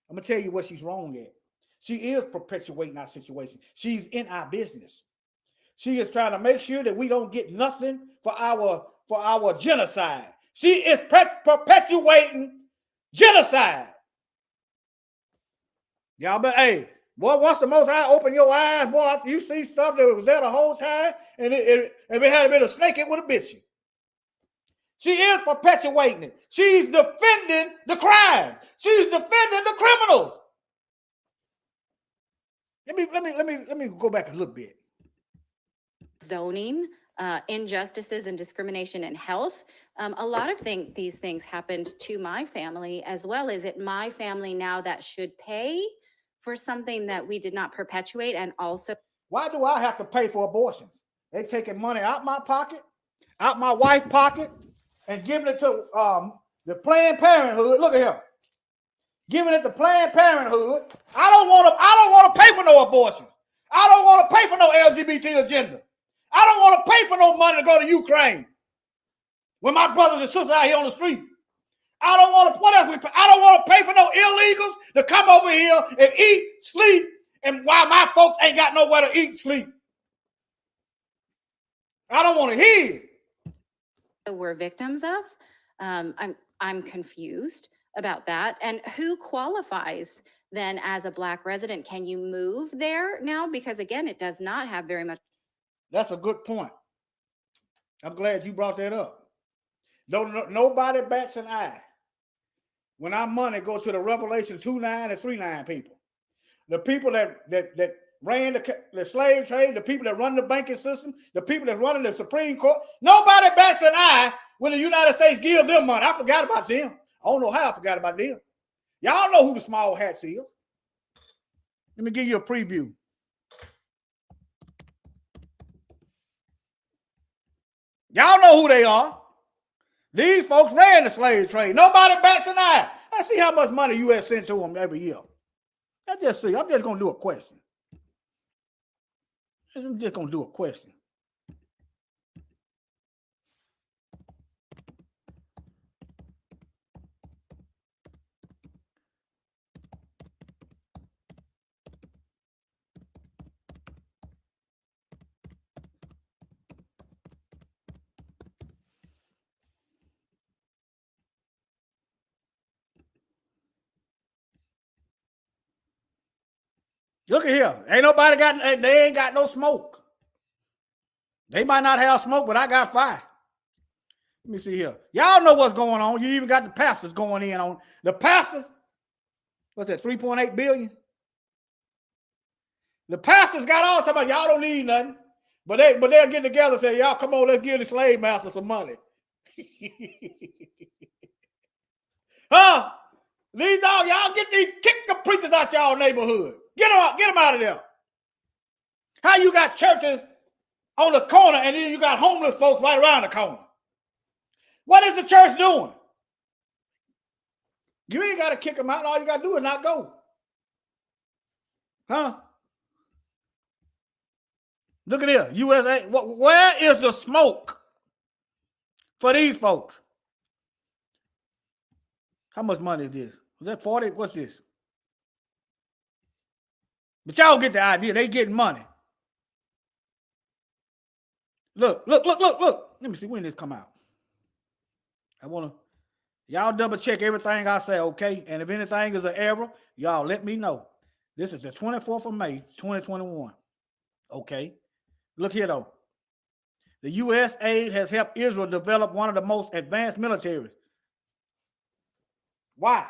S1: I'm gonna tell you what she's wrong at. She is perpetuating our situation. She's in our business. She is trying to make sure that we don't get nothing for our genocide. She is perpetuating genocide. Y'all, but hey, boy, once the Most High open your eyes, boy, after you see stuff that was there the whole time, and if it had been a snake, it would have bit you. She is perpetuating it. She's defending the crime. She's defending the criminals. Let me go back a little bit.
S4: Zoning, injustices and discrimination in health. A lot of these things happened to my family as well. Is it my family now that should pay for something that we did not perpetuate? And also,
S1: why do I have to pay for abortions? They taking money out my pocket, out my wife's pocket, and giving it to the Planned Parenthood. Look at here, giving it to Planned Parenthood. I don't want to pay for no abortions. I don't want to pay for no LGBT agenda. I don't want to pay for no money to go to Ukraine when my brothers and sisters out here on the street. I don't want to. What else? I don't want to pay for no illegals to come over here and eat, sleep, and while my folks ain't got nowhere to eat, sleep. I don't want to hear it.
S4: We're victims of. I'm confused about that. And who qualifies then as a Black resident? Can you move there now? Because again, it does not have very much.
S1: That's a good point. I'm glad you brought that up. Nobody bats an eye when our money goes to the Revelation 2:9 and 3:9 people. The people that ran the slave trade, the people that run the banking system, the people that run the Supreme Court. Nobody bats an eye when the United States gives them money. I forgot about them. I don't know how I forgot about them. Y'all know who the small hats is. Let me give you a preview. Y'all know who they are. These folks ran the slave trade. Nobody bats an eye. Let's see how much money U.S. sent to them every year. Let's just see. I'm just going to do a question. I'm just going to do a question. Look at here. They ain't got no smoke. They might not have smoke, but I got fire. Let me see here. Y'all know what's going on. You even got the pastors going in on the pastors. What's that? 3.8 billion. The pastors got all talking about y'all don't need nothing, but they'll get together and say, y'all come on, let's give the slave master some money. Huh? These dogs, y'all kick the preachers out y'all neighborhood. Get them out of there. How you got churches on the corner and then you got homeless folks right around the corner? What is the church doing? You ain't got to kick them out. All you got to do is not go. Huh? Look at this. USA. Where is the smoke for these folks? How much money is this? Was that 40? What's this? But y'all get the idea. They getting money. Look. Let me see when this come out. I want to, y'all double check everything I say, okay? And if anything is an error, y'all let me know. This is the 24th of May, 2021. Okay. Look here, though. The U.S. aid has helped Israel develop one of the most advanced militaries. Why?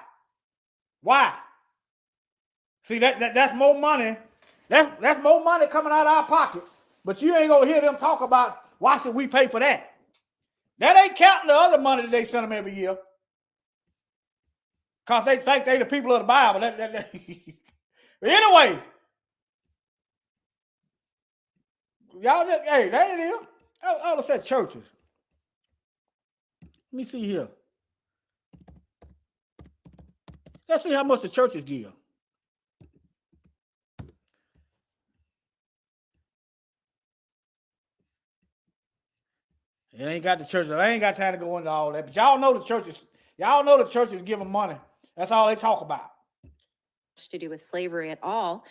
S1: See, that's more money. That's more money coming out of our pockets. But you ain't gonna hear them talk about why should we pay for that. That ain't counting the other money that they send them every year. Because they think they the people of the Bible. But anyway, y'all just, hey, that ain't it. I would have said churches. Let me see here. Let's see how much the churches give. It ain't got the churches. I ain't got time to go into all that. But y'all know the churches. Y'all know the churches give them money. That's all they talk about.
S4: To do with slavery at all.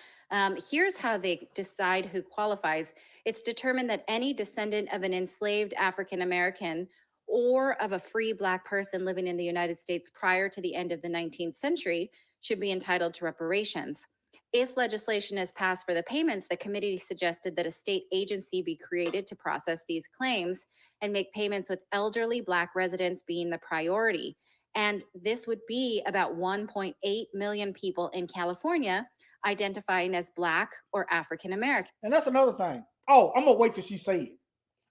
S4: Here's how they decide who qualifies. It's determined that any descendant of an enslaved African American or of a free Black person living in the United States prior to the end of the 19th century should be entitled to reparations. If legislation is passed for the payments, the committee suggested that a state agency be created to process these claims and make payments, with elderly Black residents being the priority. And this would be about 1.8 million people in California identifying as Black or African American.
S1: And that's another thing. Oh, I'm going to wait till she say it.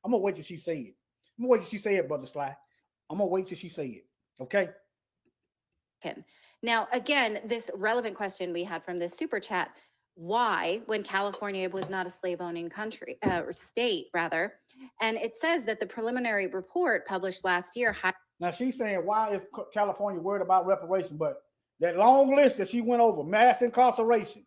S1: I'm going to wait till she say it. I'm going to wait till she say it, Brother Sly. I'm going to wait till she say it. Okay?
S4: Now, again, this relevant question we had from this super chat, why, when California was not a slave-owning country, or state, rather, and it says that the preliminary report published last year.
S1: Now, she's saying, why is California worried about reparations? But that long list that she went over, mass incarceration,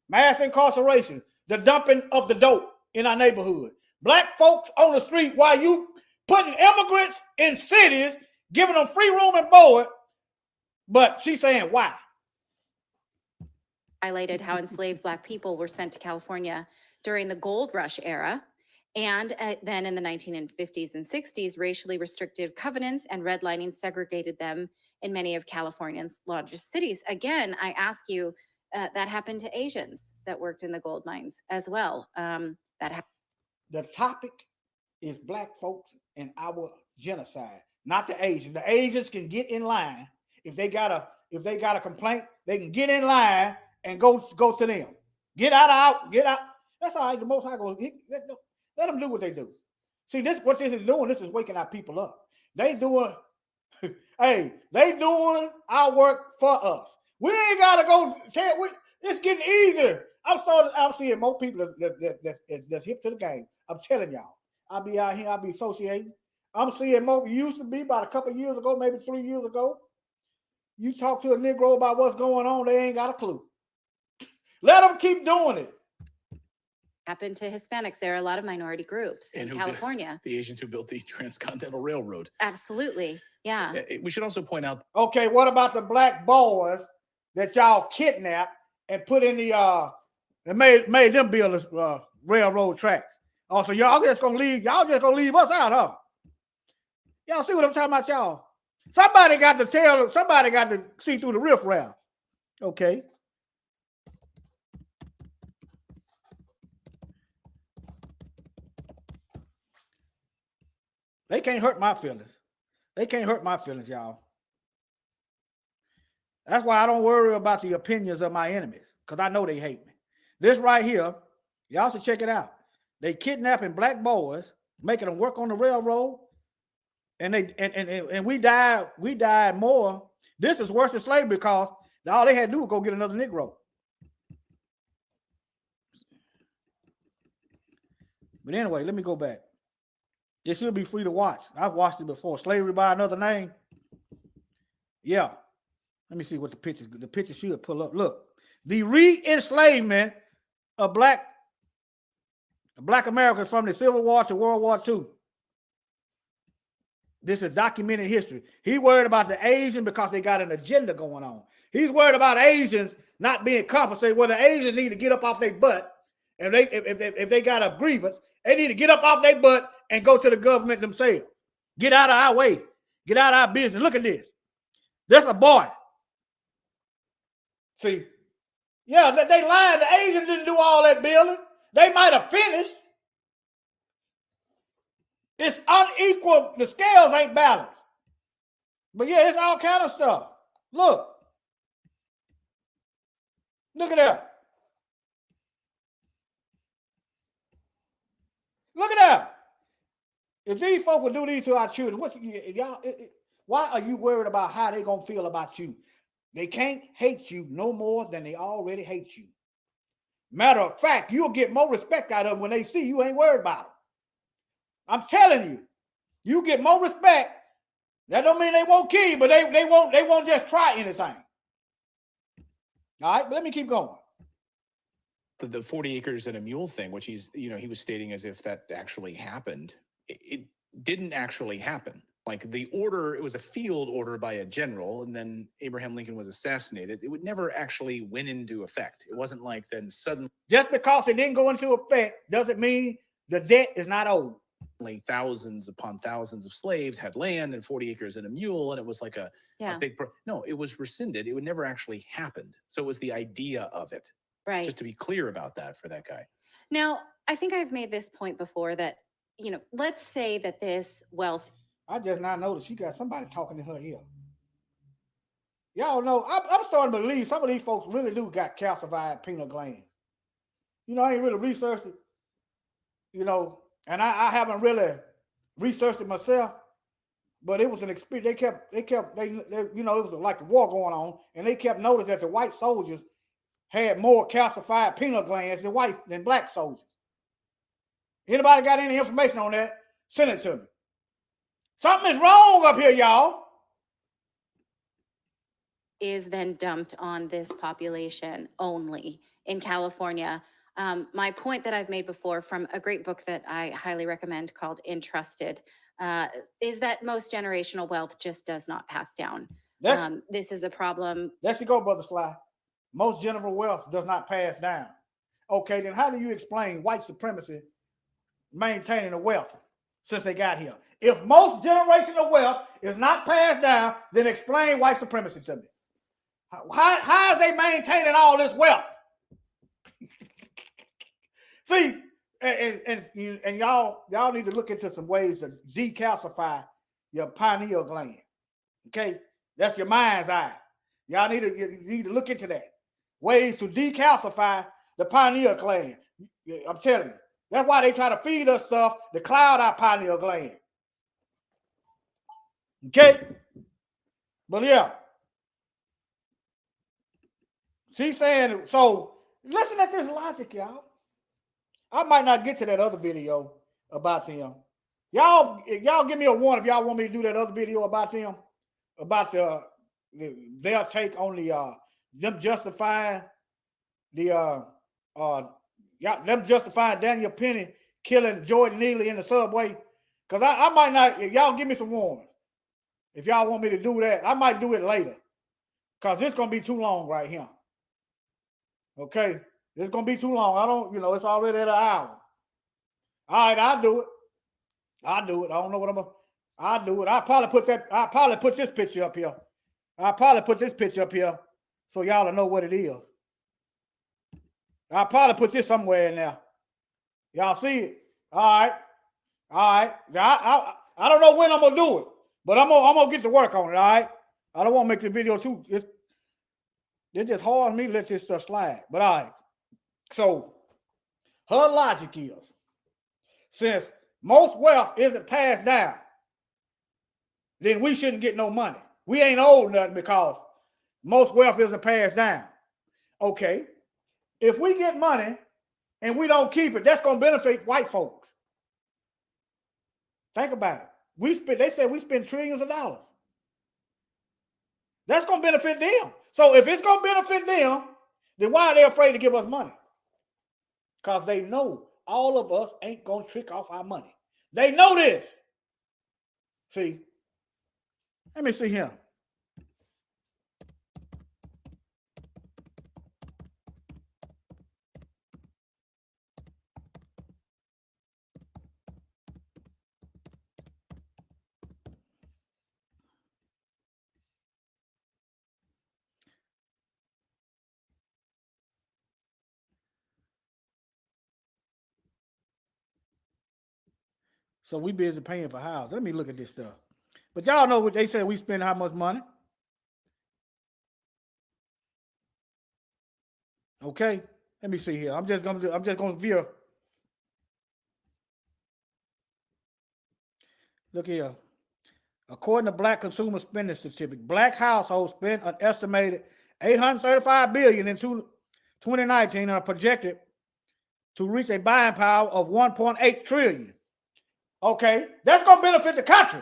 S1: the dumping of the dope in our neighborhood, Black folks on the street while you putting immigrants in cities, giving them free room and board. But she's saying, why?
S4: Highlighted how enslaved Black people were sent to California during the gold rush era. And then in the 1950s and 60s, racially restrictive covenants and redlining segregated them in many of California's largest cities. Again, I ask you, that happened to Asians that worked in the gold mines as well.
S1: The topic is Black folks and our genocide, not the Asians. The Asians can get in line. If they got a complaint, they can get in line and go to them. Get out. That's all right. The Most High goes, let them do what they do. See, what this is doing, this is waking our people up. They doing our work for us. We ain't gotta go it's getting easier. I'm seeing more people that's hip to the game. I'm telling y'all. I'll be out here, I'll be associating. I'm seeing more. Used to be about a couple of years ago, maybe 3 years ago. You talk to a Negro about what's going on, they ain't got a clue. Let them keep doing it.
S4: Happened to Hispanics. There are a lot of minority groups in California.
S3: The Asians who built the Transcontinental Railroad.
S4: Absolutely. Yeah.
S3: We should also point out.
S1: Okay, what about the Black boys that y'all kidnapped and put in the and made them build railroad tracks? Also, y'all just gonna leave us out, huh? Y'all see what I'm talking about, y'all? Somebody got to see through the riffraff. Okay. They can't hurt my feelings. Y'all. That's why I don't worry about the opinions of my enemies, because I know they hate me. This right here, y'all should check it out. They kidnapping Black boys, making them work on the railroad, and we died more. This is worse than slavery because all they had to do was go get another Negro. But anyway, let me go back. It should be free to watch. I've watched it before. Slavery by Another Name. Yeah. Let me see what the picture should pull up. Look, the re-enslavement of Black Americans from the Civil War to World War II. This is documented history. He worried about the Asians because they got an agenda going on. He's worried about Asians not being compensated. Well, the Asians need to get up off their butt. And if they got a grievance, they need to get up off their butt and go to the government themselves. Get out of our way. Get out of our business. Look at this. That's a boy. See, yeah, they lied. The Asians didn't do all that building. They might have finished. It's unequal. The scales ain't balanced. But yeah, it's all kind of stuff. Look. Look at that. Look at that. If these folks would do these to our children, why are you worried about how they gonna feel about you? They can't hate you no more than they already hate you. Matter of fact, you'll get more respect out of them when they see you ain't worried about them. I'm telling you, you get more respect. That don't mean they won't kill you, but they won't just try anything. All right, but let me keep going.
S3: The 40 acres and a mule thing, which he was stating as if that actually happened. didn't actually happen. Like the order, it was a field order by a general, and then Abraham Lincoln was assassinated. It would never actually went into effect. It wasn't like then suddenly.
S1: Just because it didn't go into effect doesn't mean the debt is not owed.
S3: Thousands upon thousands of slaves had land and 40 acres and a mule, and it was like a big. No, it was rescinded. It would never actually happened. So it was the idea of it.
S4: Right.
S3: Just to be clear about that for that guy.
S4: Now, I think I've made this point before that, let's say that this wealth.
S1: I just not noticed she got somebody talking in her ear. Y'all know, I'm starting to believe some of these folks really do got calcified pineal glands. I ain't really researched it, and I haven't really researched it myself, but it was an experience. They kept, it was like a war going on, and they kept noticing that the white soldiers had more calcified pineal glands than black soldiers. Anybody got any information on that? Send it to me. Something is wrong up here, y'all.
S4: Is then dumped on this population only in California. My point that I've made before from a great book that I highly recommend called Entrusted is that most generational wealth just does not pass down. This is a problem.
S1: There you go, Brother Sly. Most generational wealth does not pass down. Okay, then how do you explain white supremacy maintaining the wealth since they got here? If most generational wealth is not passed down, then explain white supremacy to me. How is they maintaining all this wealth? See, and y'all need to look into some ways to decalcify your pineal gland. Okay, that's your mind's eye. Y'all need to look into that. Ways to decalcify the pineal gland. I'm telling you, that's why they try to feed us stuff to cloud our pineal gland. Okay, but yeah. She's saying, so listen at this logic, y'all. I might not get to that other video about them. Y'all give me a warning if y'all want me to do that other video about them, about their take on them justifying them justifying Daniel Penny killing Jordan Neely in the subway. Because I might not, y'all give me some warnings. If y'all want me to do that, I might do it later. Because it's going to be too long right here. Okay, it's gonna be too long. I don't, it's already at an hour. All right, I'll do it. I don't know what I'll do it. I'll probably put this picture up here. So y'all will know what it is. I'll probably put this somewhere in there. Y'all see it? All right. Now, I don't know when I'm gonna do it, but I'm gonna get to work on it. All right. I don't want to make the video too. It's just hard for me to let this stuff slide. But all right. So her logic is, since most wealth isn't passed down, then we shouldn't get no money. We ain't owed nothing because most wealth isn't passed down. Okay. If we get money and we don't keep it, that's going to benefit white folks. Think about it. They said we spend trillions of dollars. That's going to benefit them. So if it's going to benefit them, then why are they afraid to give us money? Because they know all of us ain't going to trick off our money. They know this. See? Let me see here. So we busy paying for houses. Let me look at this stuff. But y'all know what they said we spend how much money. Okay. Let me see here. I'm just gonna view. Look here. According to Black Consumer Spending Statistics, Black households spent an estimated $835 billion in 2019 and are projected to reach a buying power of $1.8 trillion. Okay, that's going to benefit the country.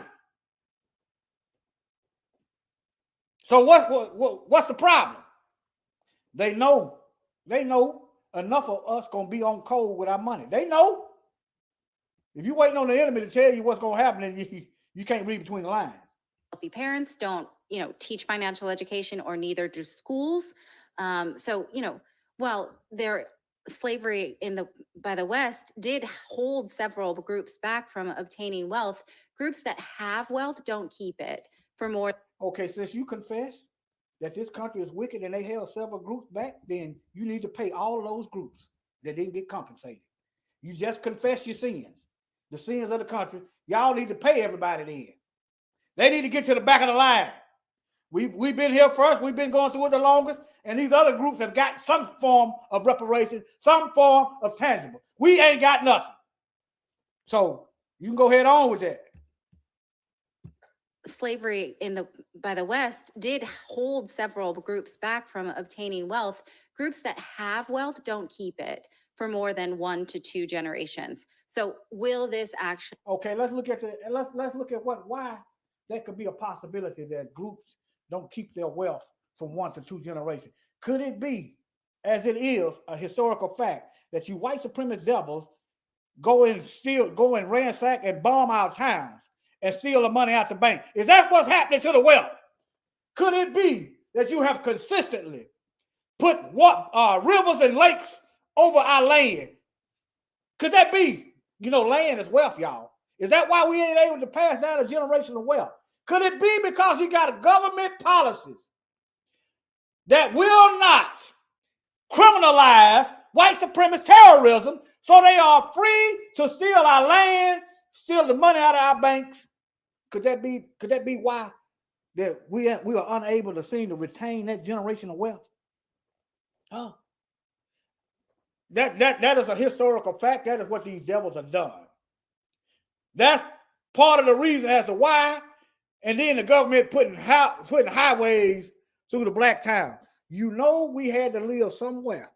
S1: So what's the problem? They know enough of us going to be on code with our money. They know. If you're waiting on the enemy to tell you what's going to happen, then you can't read between the lines.
S4: Wealthy parents don't, teach financial education, or neither do schools. So, while slavery by the West did hold several groups back from obtaining wealth, groups that have wealth don't keep it for more.
S1: Okay, since you confess that this country is wicked and they held several groups back, then you need to pay all those groups that didn't get compensated. You just confess your sins, the sins of the country. Y'all need to pay everybody then. They need to get to the back of the line. We've been here first. We've been going through it the longest. And these other groups have got some form of reparation, some form of tangible. We ain't got nothing. So you can go head on with that.
S4: Slavery by the West did hold several groups back from obtaining wealth. Groups that have wealth don't keep it for more than 1 to 2 generations. So will this actually?
S1: Okay, let's look at why that could be a possibility that groups don't keep their wealth from 1 to 2 generations. Could it be, as it is a historical fact, that you white supremacist devils go and ransack and bomb our towns and steal the money out the bank? Is that what's happening to the wealth? Could it be that you have consistently put rivers and lakes over our land? Could that be? Land is wealth, y'all. Is that why we ain't able to pass down a generation of wealth? Could it be because you got government policies that will not criminalize white supremacist terrorism, so they are free to steal our land, steal the money out of our banks? Could that be why that we are unable to seem to retain that generation of wealth? Oh, that is a historical fact. That is what these devils have done. That's part of the reason as to why. And then the government putting highways through the black town. We had to live somewhere.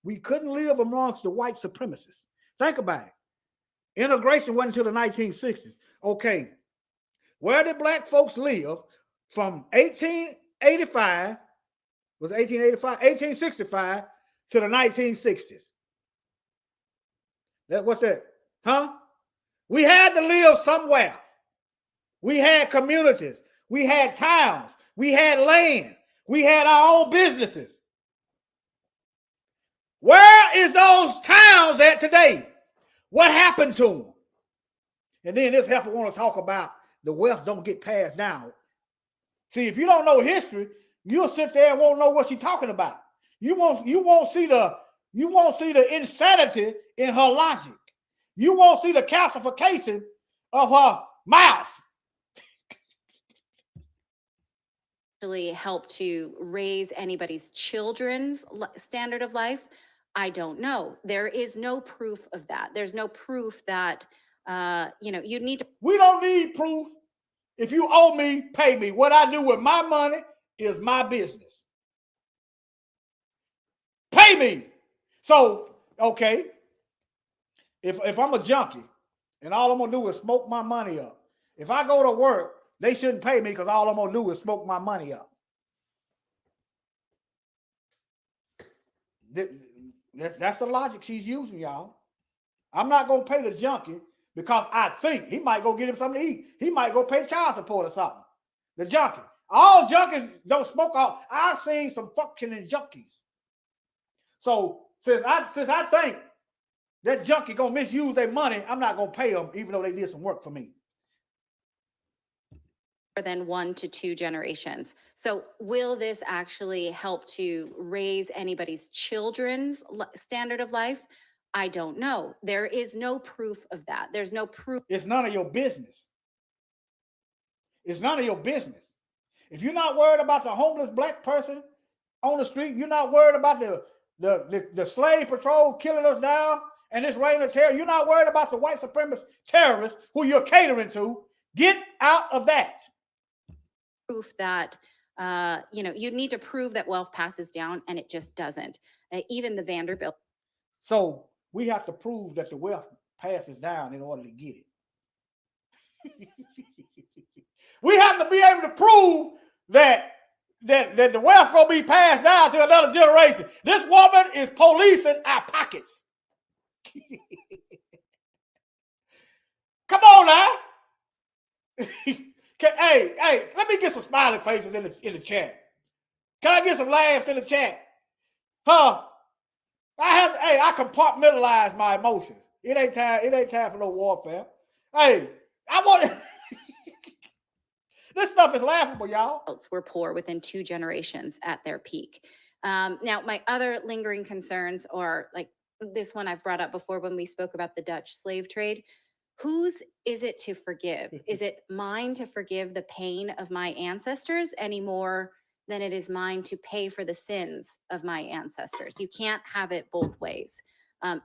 S1: We couldn't live amongst the white supremacists. Think about it. Integration wasn't until the 1960s. Okay, where did black folks live from 1865? Was it 1885? 1865 to the 1960s. What's that? Huh? We had to live somewhere. We had communities. We had towns. We had land. We had our own businesses. Where is those towns at today? What happened to them? And then this heifer want to talk about the wealth don't get passed down. See, if you don't know history, you'll sit there and won't know what she's talking about. You won't see the insanity in her logic. You won't see the calcification of her mouth.
S4: Help to raise anybody's children's standard of life? I don't know. There is no proof of that. There's no proof that, you need to.
S1: We don't need proof. If you owe me, pay me. What I do with my money is my business. Pay me. So, okay, if I'm a junkie and all I'm going to do is smoke my money up, if I go to work, they shouldn't pay me because all I'm going to do is smoke my money up. That's the logic she's using, y'all. I'm not going to pay the junkie because I think he might go get him something to eat. He might go pay child support or something. The junkie. All junkies don't smoke. I've seen some functioning junkies. So since I think that junkie going to misuse their money, I'm not going to pay them even though they did some work for me.
S4: Than 1 to 2 generations. So will this actually help to raise anybody's children's standard of life? I don't know. There is no proof of that. There's no proof.
S1: It's none of your business. It's none of your business. If you're not worried about the homeless black person on the street, you're not worried about the slave patrol killing us down and this reign of terror, you're not worried about the white supremacist terrorists who you're catering to, get out of that.
S4: Proof that, you need to prove that wealth passes down, and it just doesn't. Even the Vanderbilt.
S1: So we have to prove that the wealth passes down in order to get it. We have to be able to prove that the wealth will be passed down to another generation. This woman is policing our pockets. on now. Hey, let me get some smiling faces in the chat. Can I get some laughs in the chat? Huh? I compartmentalize my emotions. It ain't time for no warfare. Hey, I want this stuff is laughable, y'all.
S4: Were poor within 2 generations at their peak. Now, my other lingering concerns are like this one I've brought up before when we spoke about the Dutch slave trade. Whose is it to forgive? Is it mine to forgive the pain of my ancestors any more than it is mine to pay for the sins of my ancestors? You can't have it both ways.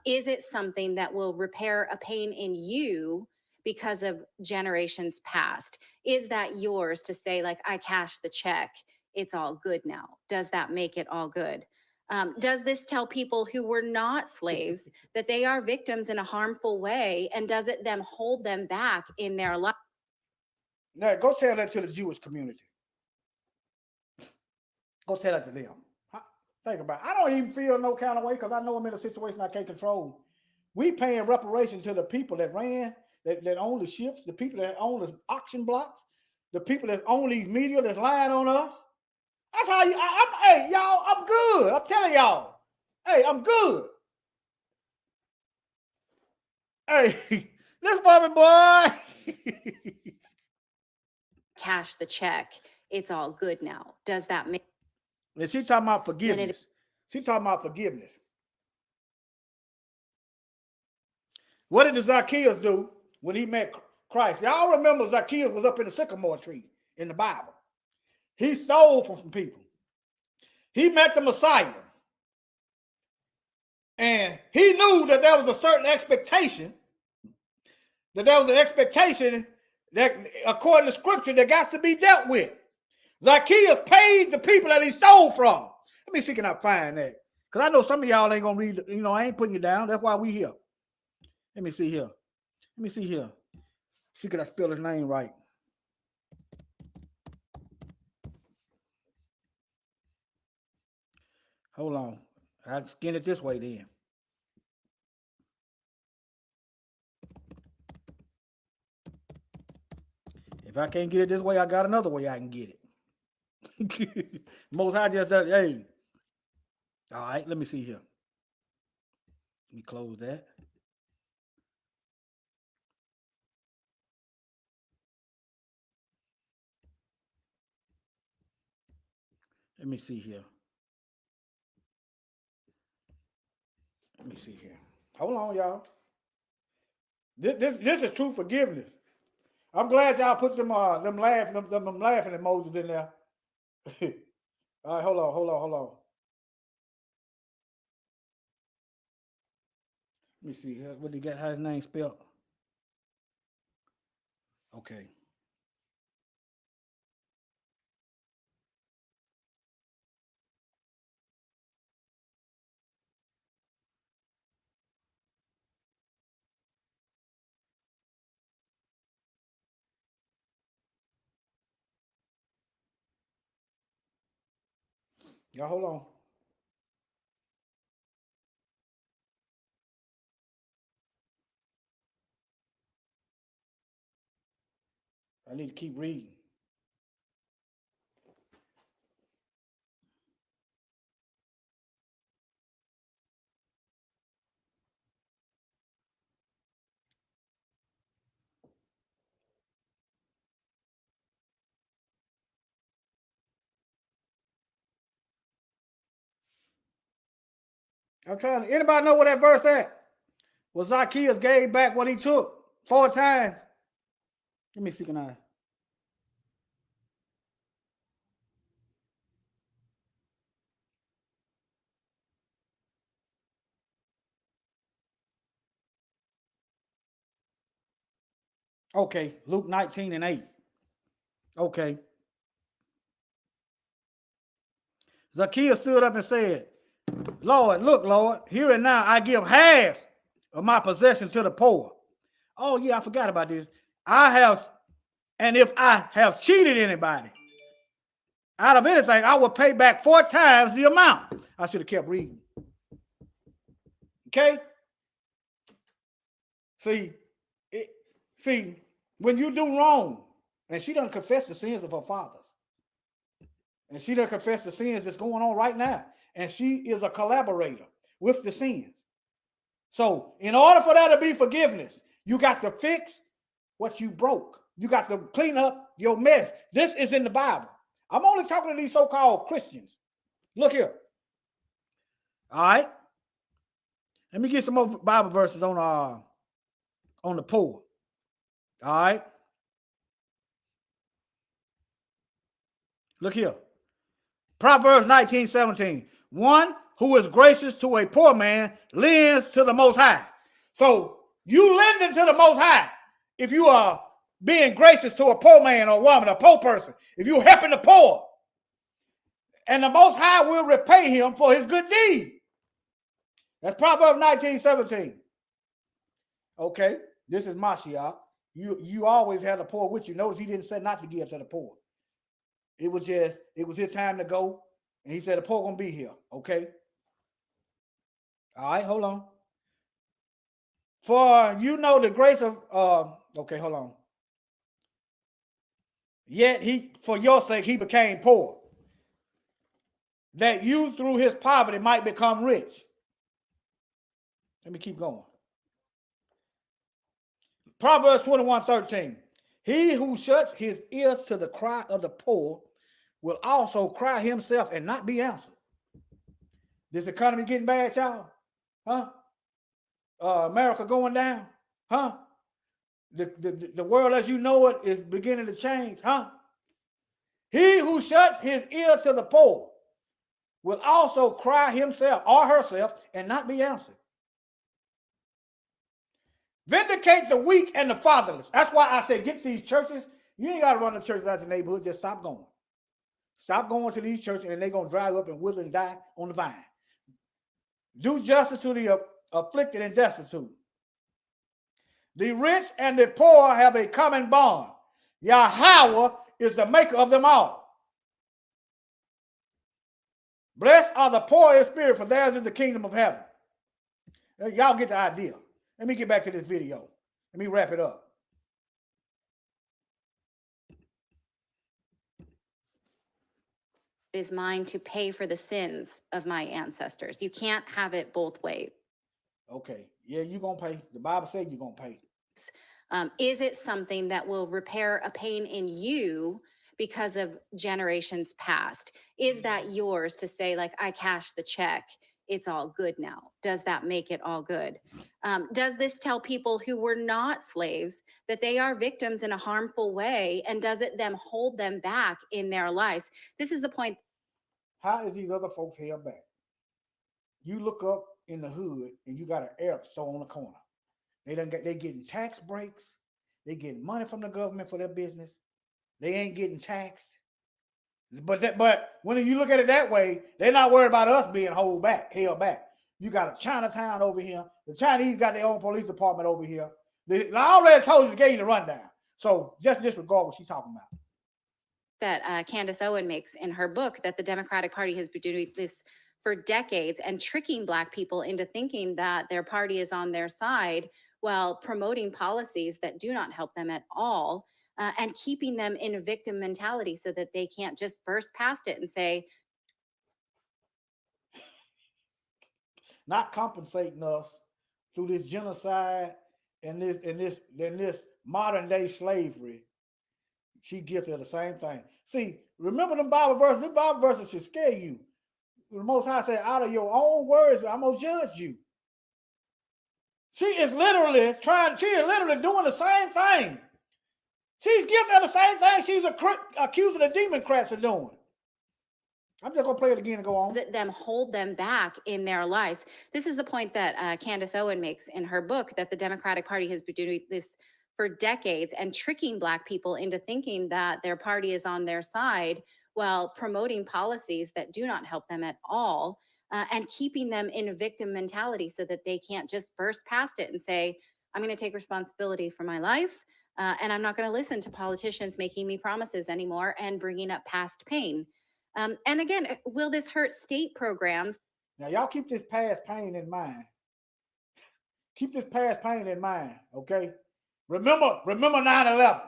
S4: Is it something that will repair a pain in you because of generations past? Is that yours to say, like, I cashed the check, it's all good now? Does that make it all good? Does this tell people who were not slaves that they are victims in a harmful way? And does it them hold them back in their life?
S1: Now, go tell that to the Jewish community. Go tell that to them. Think about it. I don't even feel no kind of way because I know I'm in a situation I can't control. We paying reparations to the people that ran, that own the ships, the people that own the auction blocks, the people that own these media that's lying on us. That's how hey, y'all, I'm good. I'm telling y'all. Hey, I'm good. Hey, this woman, boy.
S4: Cash the check, it's all good now. Does that make?
S1: And she talking about forgiveness. She talking about forgiveness. What did Zacchaeus do when he met Christ? Y'all remember Zacchaeus was up in the sycamore tree in the Bible. He stole from some people. He met the Messiah. And he knew that there was a certain expectation, that according to scripture that got to be dealt with. Zacchaeus paid the people that he stole from. Let me see, can I find that? Because I know some of y'all ain't going to read, I ain't putting you down. That's why we here. Let me see here. See, can I spell his name right? Hold on. I can skin it this way then. If I can't get it this way, I got another way I can get it. Most High just does, hey. All right, let me see here. Let me close that. Let me see here. Hold on, y'all. This is true forgiveness. I'm glad y'all put them laughing emojis in there. All right, hold on. Let me see. What did he get? How's his name spelled? Okay. Y'all hold on. I need to keep reading. I'm trying to, anybody know where that verse at? Well, Zacchaeus gave back what he took 4 times. Let me see, can I? Okay, Luke 19:8. Okay. Zacchaeus stood up and said, Lord, look, Lord, here and now I give half of my possession to the poor. Oh, yeah, I forgot about this. And if I have cheated anybody out of anything, I will pay back 4 times the amount. I should have kept reading. Okay? See, when you do wrong, and she doesn't confess the sins of her fathers, and she doesn't confess the sins that's going on right now, and she is a collaborator with the sins. So in order for that to be forgiveness, you got to fix what you broke. You got to clean up your mess. This is in the Bible. I'm only talking to these so-called Christians. Look here. All right. Let me get some more Bible verses on the poor. All right. Look here. Proverbs 19:17. One who is gracious to a poor man lends to the Most High. So you lending to the Most High if you are being gracious to a poor man or woman, a poor person. If you're helping the poor, and the Most High will repay him for his good deed. That's Proverbs 19:17. Okay, this is Mashiach. You always had the poor with you. Notice he didn't say not to give to the poor. It was his time to go, and he said the poor gonna be here. Okay. All right, hold on. For you know the grace of okay, hold on. Yet for your sake he became poor, that you through his poverty might become rich. Let me keep going. Proverbs 21:13. He who shuts his ear to the cry of the poor will also cry himself and not be answered. This economy getting bad, y'all? Huh? America going down? Huh? The world as you know it is beginning to change, huh? He who shuts his ear to the poor will also cry himself or herself and not be answered. Vindicate the weak and the fatherless. That's why I say get these churches. You ain't got to run the churches out the neighborhood. Just stop going. Stop going to these churches and they're going to dry up and wither and die on the vine. Do justice to the afflicted and destitute. The rich and the poor have a common bond. Yahweh is the maker of them all. Blessed are the poor in spirit, for theirs is the kingdom of heaven. Y'all get the idea. Let me get back to this video. Let me wrap it up.
S4: It is mine to pay for the sins of my ancestors. You can't have it both ways.
S1: Okay. Yeah, you're going to pay. The Bible says you're going to pay.
S4: Is it something that will repair a pain in you because of generations past? Is that yours to say, like, I cashed the check, it's all good now? Does that make it all good? Does this tell people who were not slaves that they are victims in a harmful way? And does it then hold them back in their lives? This is the point.
S1: How is these other folks held back? You look up in the hood and you got an Arab store on the corner. They getting tax breaks. They getting money from the government for their business. They ain't getting taxed. But when you look at it that way, they're not worried about us being held back. You got a Chinatown over here. The Chinese got their own police department over here. I already told you to get you the rundown. So just disregard what she's talking about.
S4: That Candace Owen makes in her book, that the Democratic Party has been doing this for decades and tricking Black people into thinking that their party is on their side while promoting policies that do not help them at all, and keeping them in a victim mentality so that they can't just burst past it and say,
S1: not compensating us through this genocide and this modern day slavery. She guilty of the same thing. See, remember them Bible verses? Them Bible verses should scare you. The Most High said, out of your own words, I'm going to judge you. She is literally doing the same thing. She's guilty of the same thing she's accusing the Democrats of doing. I'm just going to play it again and go on.
S4: Does it them hold them back in their lives? This is the point that Candace Owen makes in her book, that the Democratic Party has been doing this for decades and tricking Black people into thinking that their party is on their side while promoting policies that do not help them at all, and keeping them in a victim mentality so that they can't just burst past it and say, I'm going to take responsibility for my life, and I'm not going to listen to politicians making me promises anymore and bringing up past pain. And again, will this hurt state programs?
S1: Now, y'all keep this past pain in mind. Keep this past pain in mind, okay? Remember 9/11.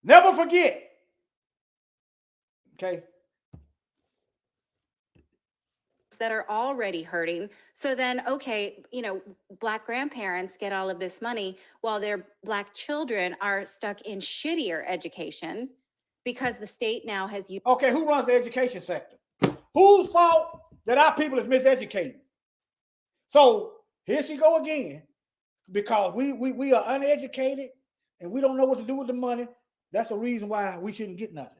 S1: Never forget. Okay.
S4: That are already hurting. So then, okay, Black grandparents get all of this money while their Black children are stuck in shittier education because the state now has used.
S1: Okay, who runs the education sector? Whose fault that our people is miseducated? So here she go again, because we are uneducated and we don't know what to do with the money. That's the reason why we shouldn't get nothing.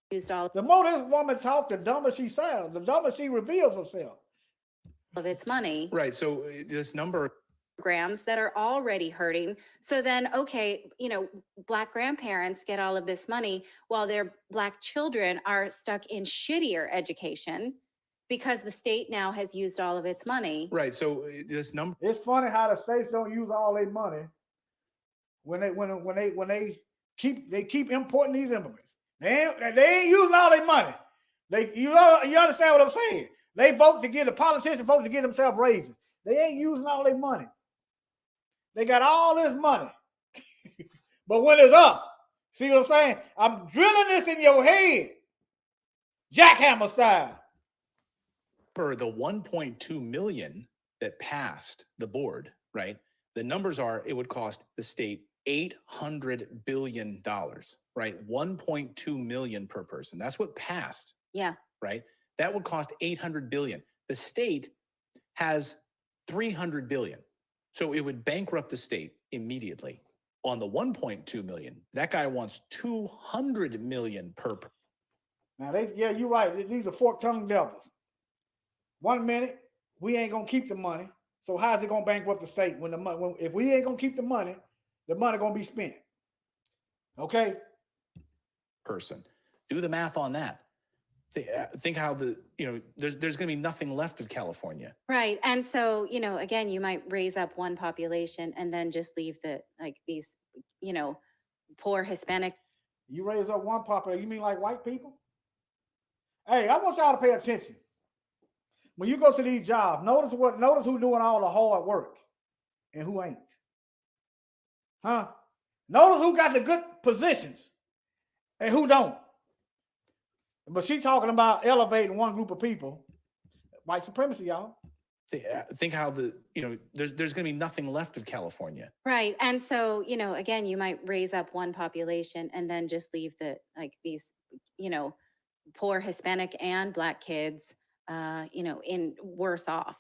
S1: The more this woman talks, the dumber she sounds, the dumber she reveals herself.
S4: Of its money.
S3: Right. So this number.
S4: Programs that are already hurting. So then, okay, Black grandparents get all of this money while their Black children are stuck in shittier education because the state now has used all of its money.
S3: Right. So this number.
S1: It's funny how the states don't use all their money when they keep importing these immigrants. They ain't using all their money. You understand what I'm saying? They vote to get the politicians vote to get themselves raises. They ain't using all their money. They got all this money. But when it's us, see what I'm saying? I'm drilling this in your head. Jackhammer style.
S3: For the 1.2 million that passed the board, right? The numbers are, it would cost the state $800 billion, right? 1.2 million per person. That's what passed.
S4: Yeah.
S3: Right? That would cost $800 billion. The state has $300 billion. So it would bankrupt the state immediately. On the 1.2 million, that guy wants $200 million per.
S1: Now, you're right. These are fork-tongued devils. 1 minute, we ain't gonna keep the money. So how's it gonna bankrupt the state if we ain't gonna keep the money gonna be spent? Okay.
S3: Person, do the math on that. Think how there's going to be nothing left of California.
S4: Right. And so, again, you might raise up one population and then just leave these, poor Hispanic.
S1: You raise up one population, you mean like white people? Hey, I want y'all to pay attention. When you go to these jobs, notice who's doing all the hard work and who ain't. Huh? Notice who got the good positions and who don't. But she's talking about elevating one group of people. White supremacy, y'all.
S3: Think how there's going to be nothing left of California.
S4: Right. And so, again, you might raise up one population and then just leave these, poor Hispanic and Black kids, in worse off.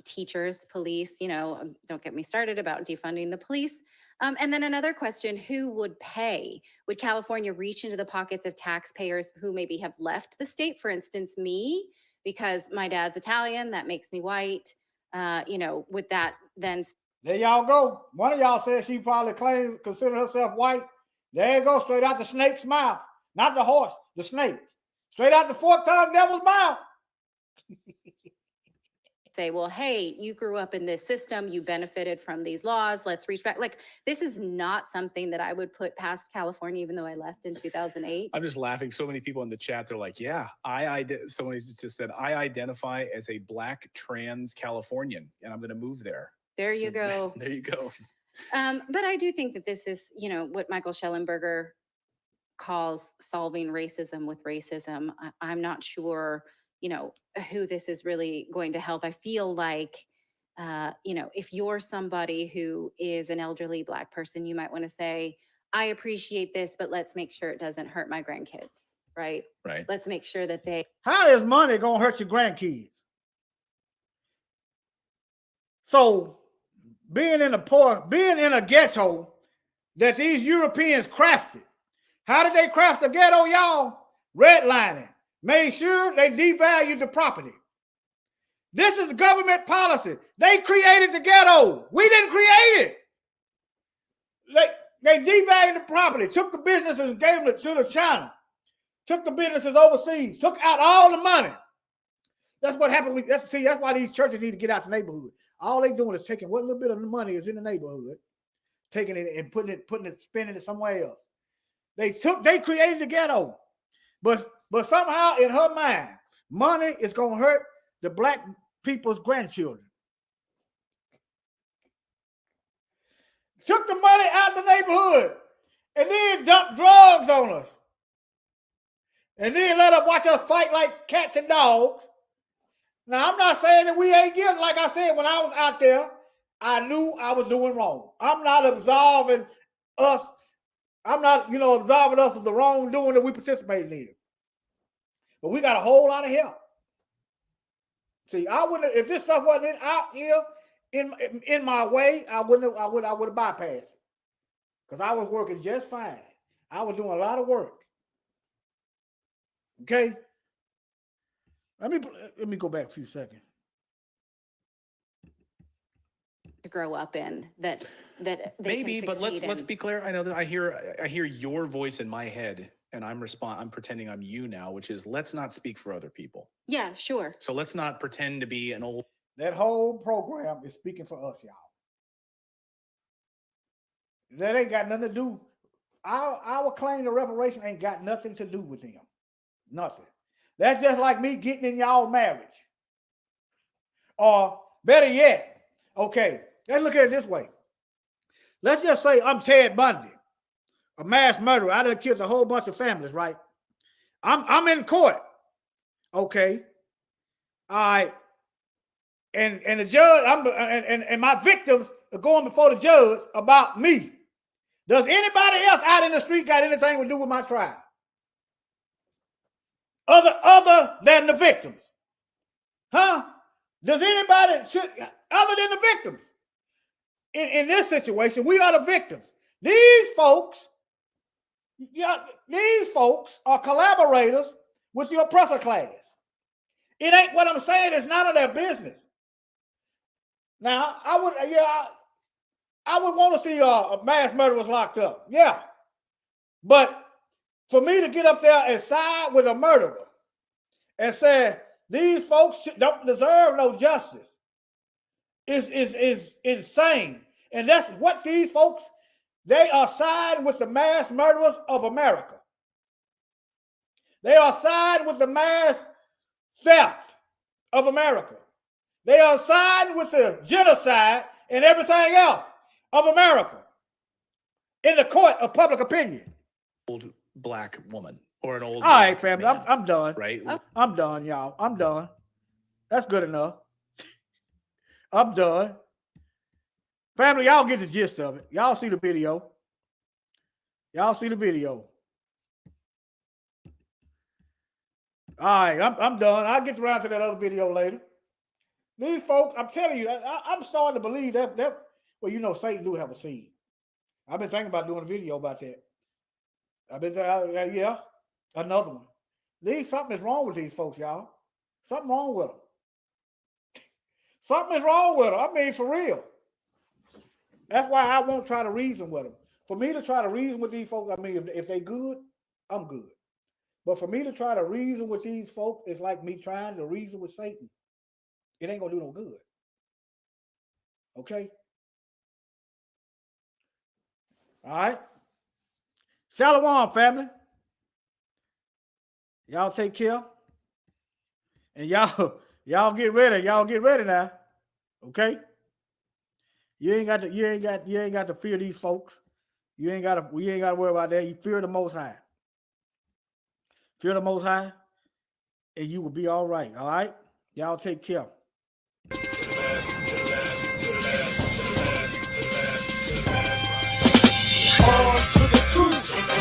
S4: Teachers, police, don't get me started about defunding the police. And then another question, who would pay? Would California reach into the pockets of taxpayers who maybe have left the state? For instance, me, because my dad's Italian, that makes me white. With that, then.
S1: There y'all go. One of y'all said she probably consider herself white. There you go, straight out the snake's mouth. Not the horse, the snake. Straight out the fork-tongued devil's mouth.
S4: Say, well, hey, you grew up in this system, you benefited from these laws, let's reach back. This is not something that I would put past California, even though I left in 2008.
S3: I'm just laughing. So many people in the chat, they're like, yeah, someone just said, I identify as a Black trans Californian and I'm going to move there.
S4: There you go.
S3: There you go.
S4: But I do think that this is, what Michael Schellenberger calls solving racism with racism. I'm not sure who this is really going to help. I feel like, if you're somebody who is an elderly Black person, you might want to say, I appreciate this, but let's make sure it doesn't hurt my grandkids, right?
S3: Right.
S4: Let's make sure that they.
S1: How is money going to hurt your grandkids? So being in a ghetto that these Europeans crafted. How did they craft the ghetto, y'all? Redlining. Made sure they devalued the property. This is the government policy. They created the ghetto. We didn't create it. They devalued the property, took the businesses and gave them to the China, took the businesses overseas, took out all the money. That's what happened. That's why these churches need to get out the neighborhood. All they doing is taking what little bit of money is in the neighborhood, taking it and spending it somewhere else. They created the ghetto, but somehow in her mind, money is going to hurt the Black people's grandchildren. took the money out of the neighborhood, and then dumped drugs on us. And then let us watch us fight like cats and dogs. Now, I'm not saying that we ain't guilty. Like I said, when I was out there, I knew I was doing wrong. I'm not absolving us. I'm not, absolving us of the wrongdoing that we participated in. But we got a whole lot of help. See, I wouldn't, if this stuff wasn't out here in my way, I would have bypassed it. Because I was working just fine. I was doing a lot of work. Okay? Let me go back a few seconds.
S4: To grow up in that they
S3: maybe,
S4: can
S3: but let's
S4: succeed
S3: be clear. I know that I hear your voice in my head, and I'm pretending I'm you now, which is let's not speak for other people.
S4: Yeah, sure.
S3: So let's not pretend to be an old.
S1: That whole program is speaking for us, y'all. That ain't got nothing to do. Our claim to reparation ain't got nothing to do with them. Nothing. That's just like me getting in y'all marriage. Or better yet, okay, let's look at it this way. Let's just say I'm Ted Bundy, a mass murderer. I done killed a whole bunch of families, right? I'm in court. Okay. All right. And the judge, and my victims are going before the judge about me. Does anybody else out in the street got anything to do with my trial? Other than the victims? Huh? Does anybody, other than the victims? In this situation, we are the victims. These folks are collaborators with the oppressor class. It ain't what I'm saying. It's none of their business. Now, I would want to see a mass murderers locked up. Yeah. But for me to get up there and side with a murderer and say these folks don't deserve no justice is insane. And that's what these folks, they are siding with the mass murderers of America. They are siding with the mass theft of America. They are siding with the genocide and everything else of America in the court of public opinion.
S3: Old black woman or an old.
S1: All right, family, I'm done.
S3: Right?
S1: I'm done, y'all. I'm done. That's good enough. I'm done. Family, y'all get the gist of it. Y'all see the video. Y'all see the video. All right, I'm done. I'll get around to that other video later. These folks, I'm telling you, I'm starting to believe that well, Satan do have a seed. I've been thinking about doing a video about that. I've been saying, yeah, another one. Something is wrong with these folks, y'all. Something wrong with them. Something is wrong with them. I mean, for real. That's why I won't try to reason with them. For me to try to reason with these folks, I mean, if they good, I'm good. But for me to try to reason with these folks, it's like me trying to reason with Satan. It ain't gonna do no good. Okay? All right? Shalom, family. Y'all take care. And y'all get ready. Y'all get ready now. Okay? You ain't got to fear these folks. We ain't got to worry about that. You fear the Most High. Fear the Most High, and you will be all right. All right? Y'all take care.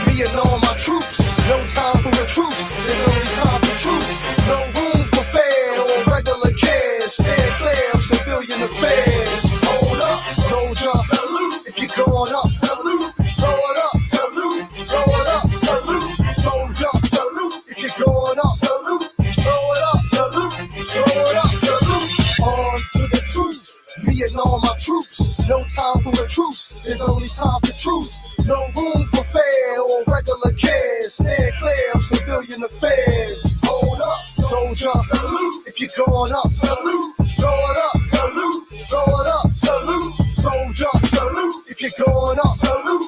S2: Me and all my troops, no time for a truce, there's only time for truth. No room for fair or regular cares. Stand clear of civilian affairs. Hold up, soldier, salute. If you're going up, salute. Throw it up, salute. Throw it up, salute. Soldier, salute. If you're going up, salute. Throw it up, salute. Throw it up, salute. On to the truth. Me and all my troops, no time for a truce, there's only time for truth. No room for fair or regular cares. Stand clear of civilian affairs. Hold up, soldier, salute. If you're going up, salute. Throw it up, salute. Throw it up, salute. Soldier, salute. If you're going up, salute.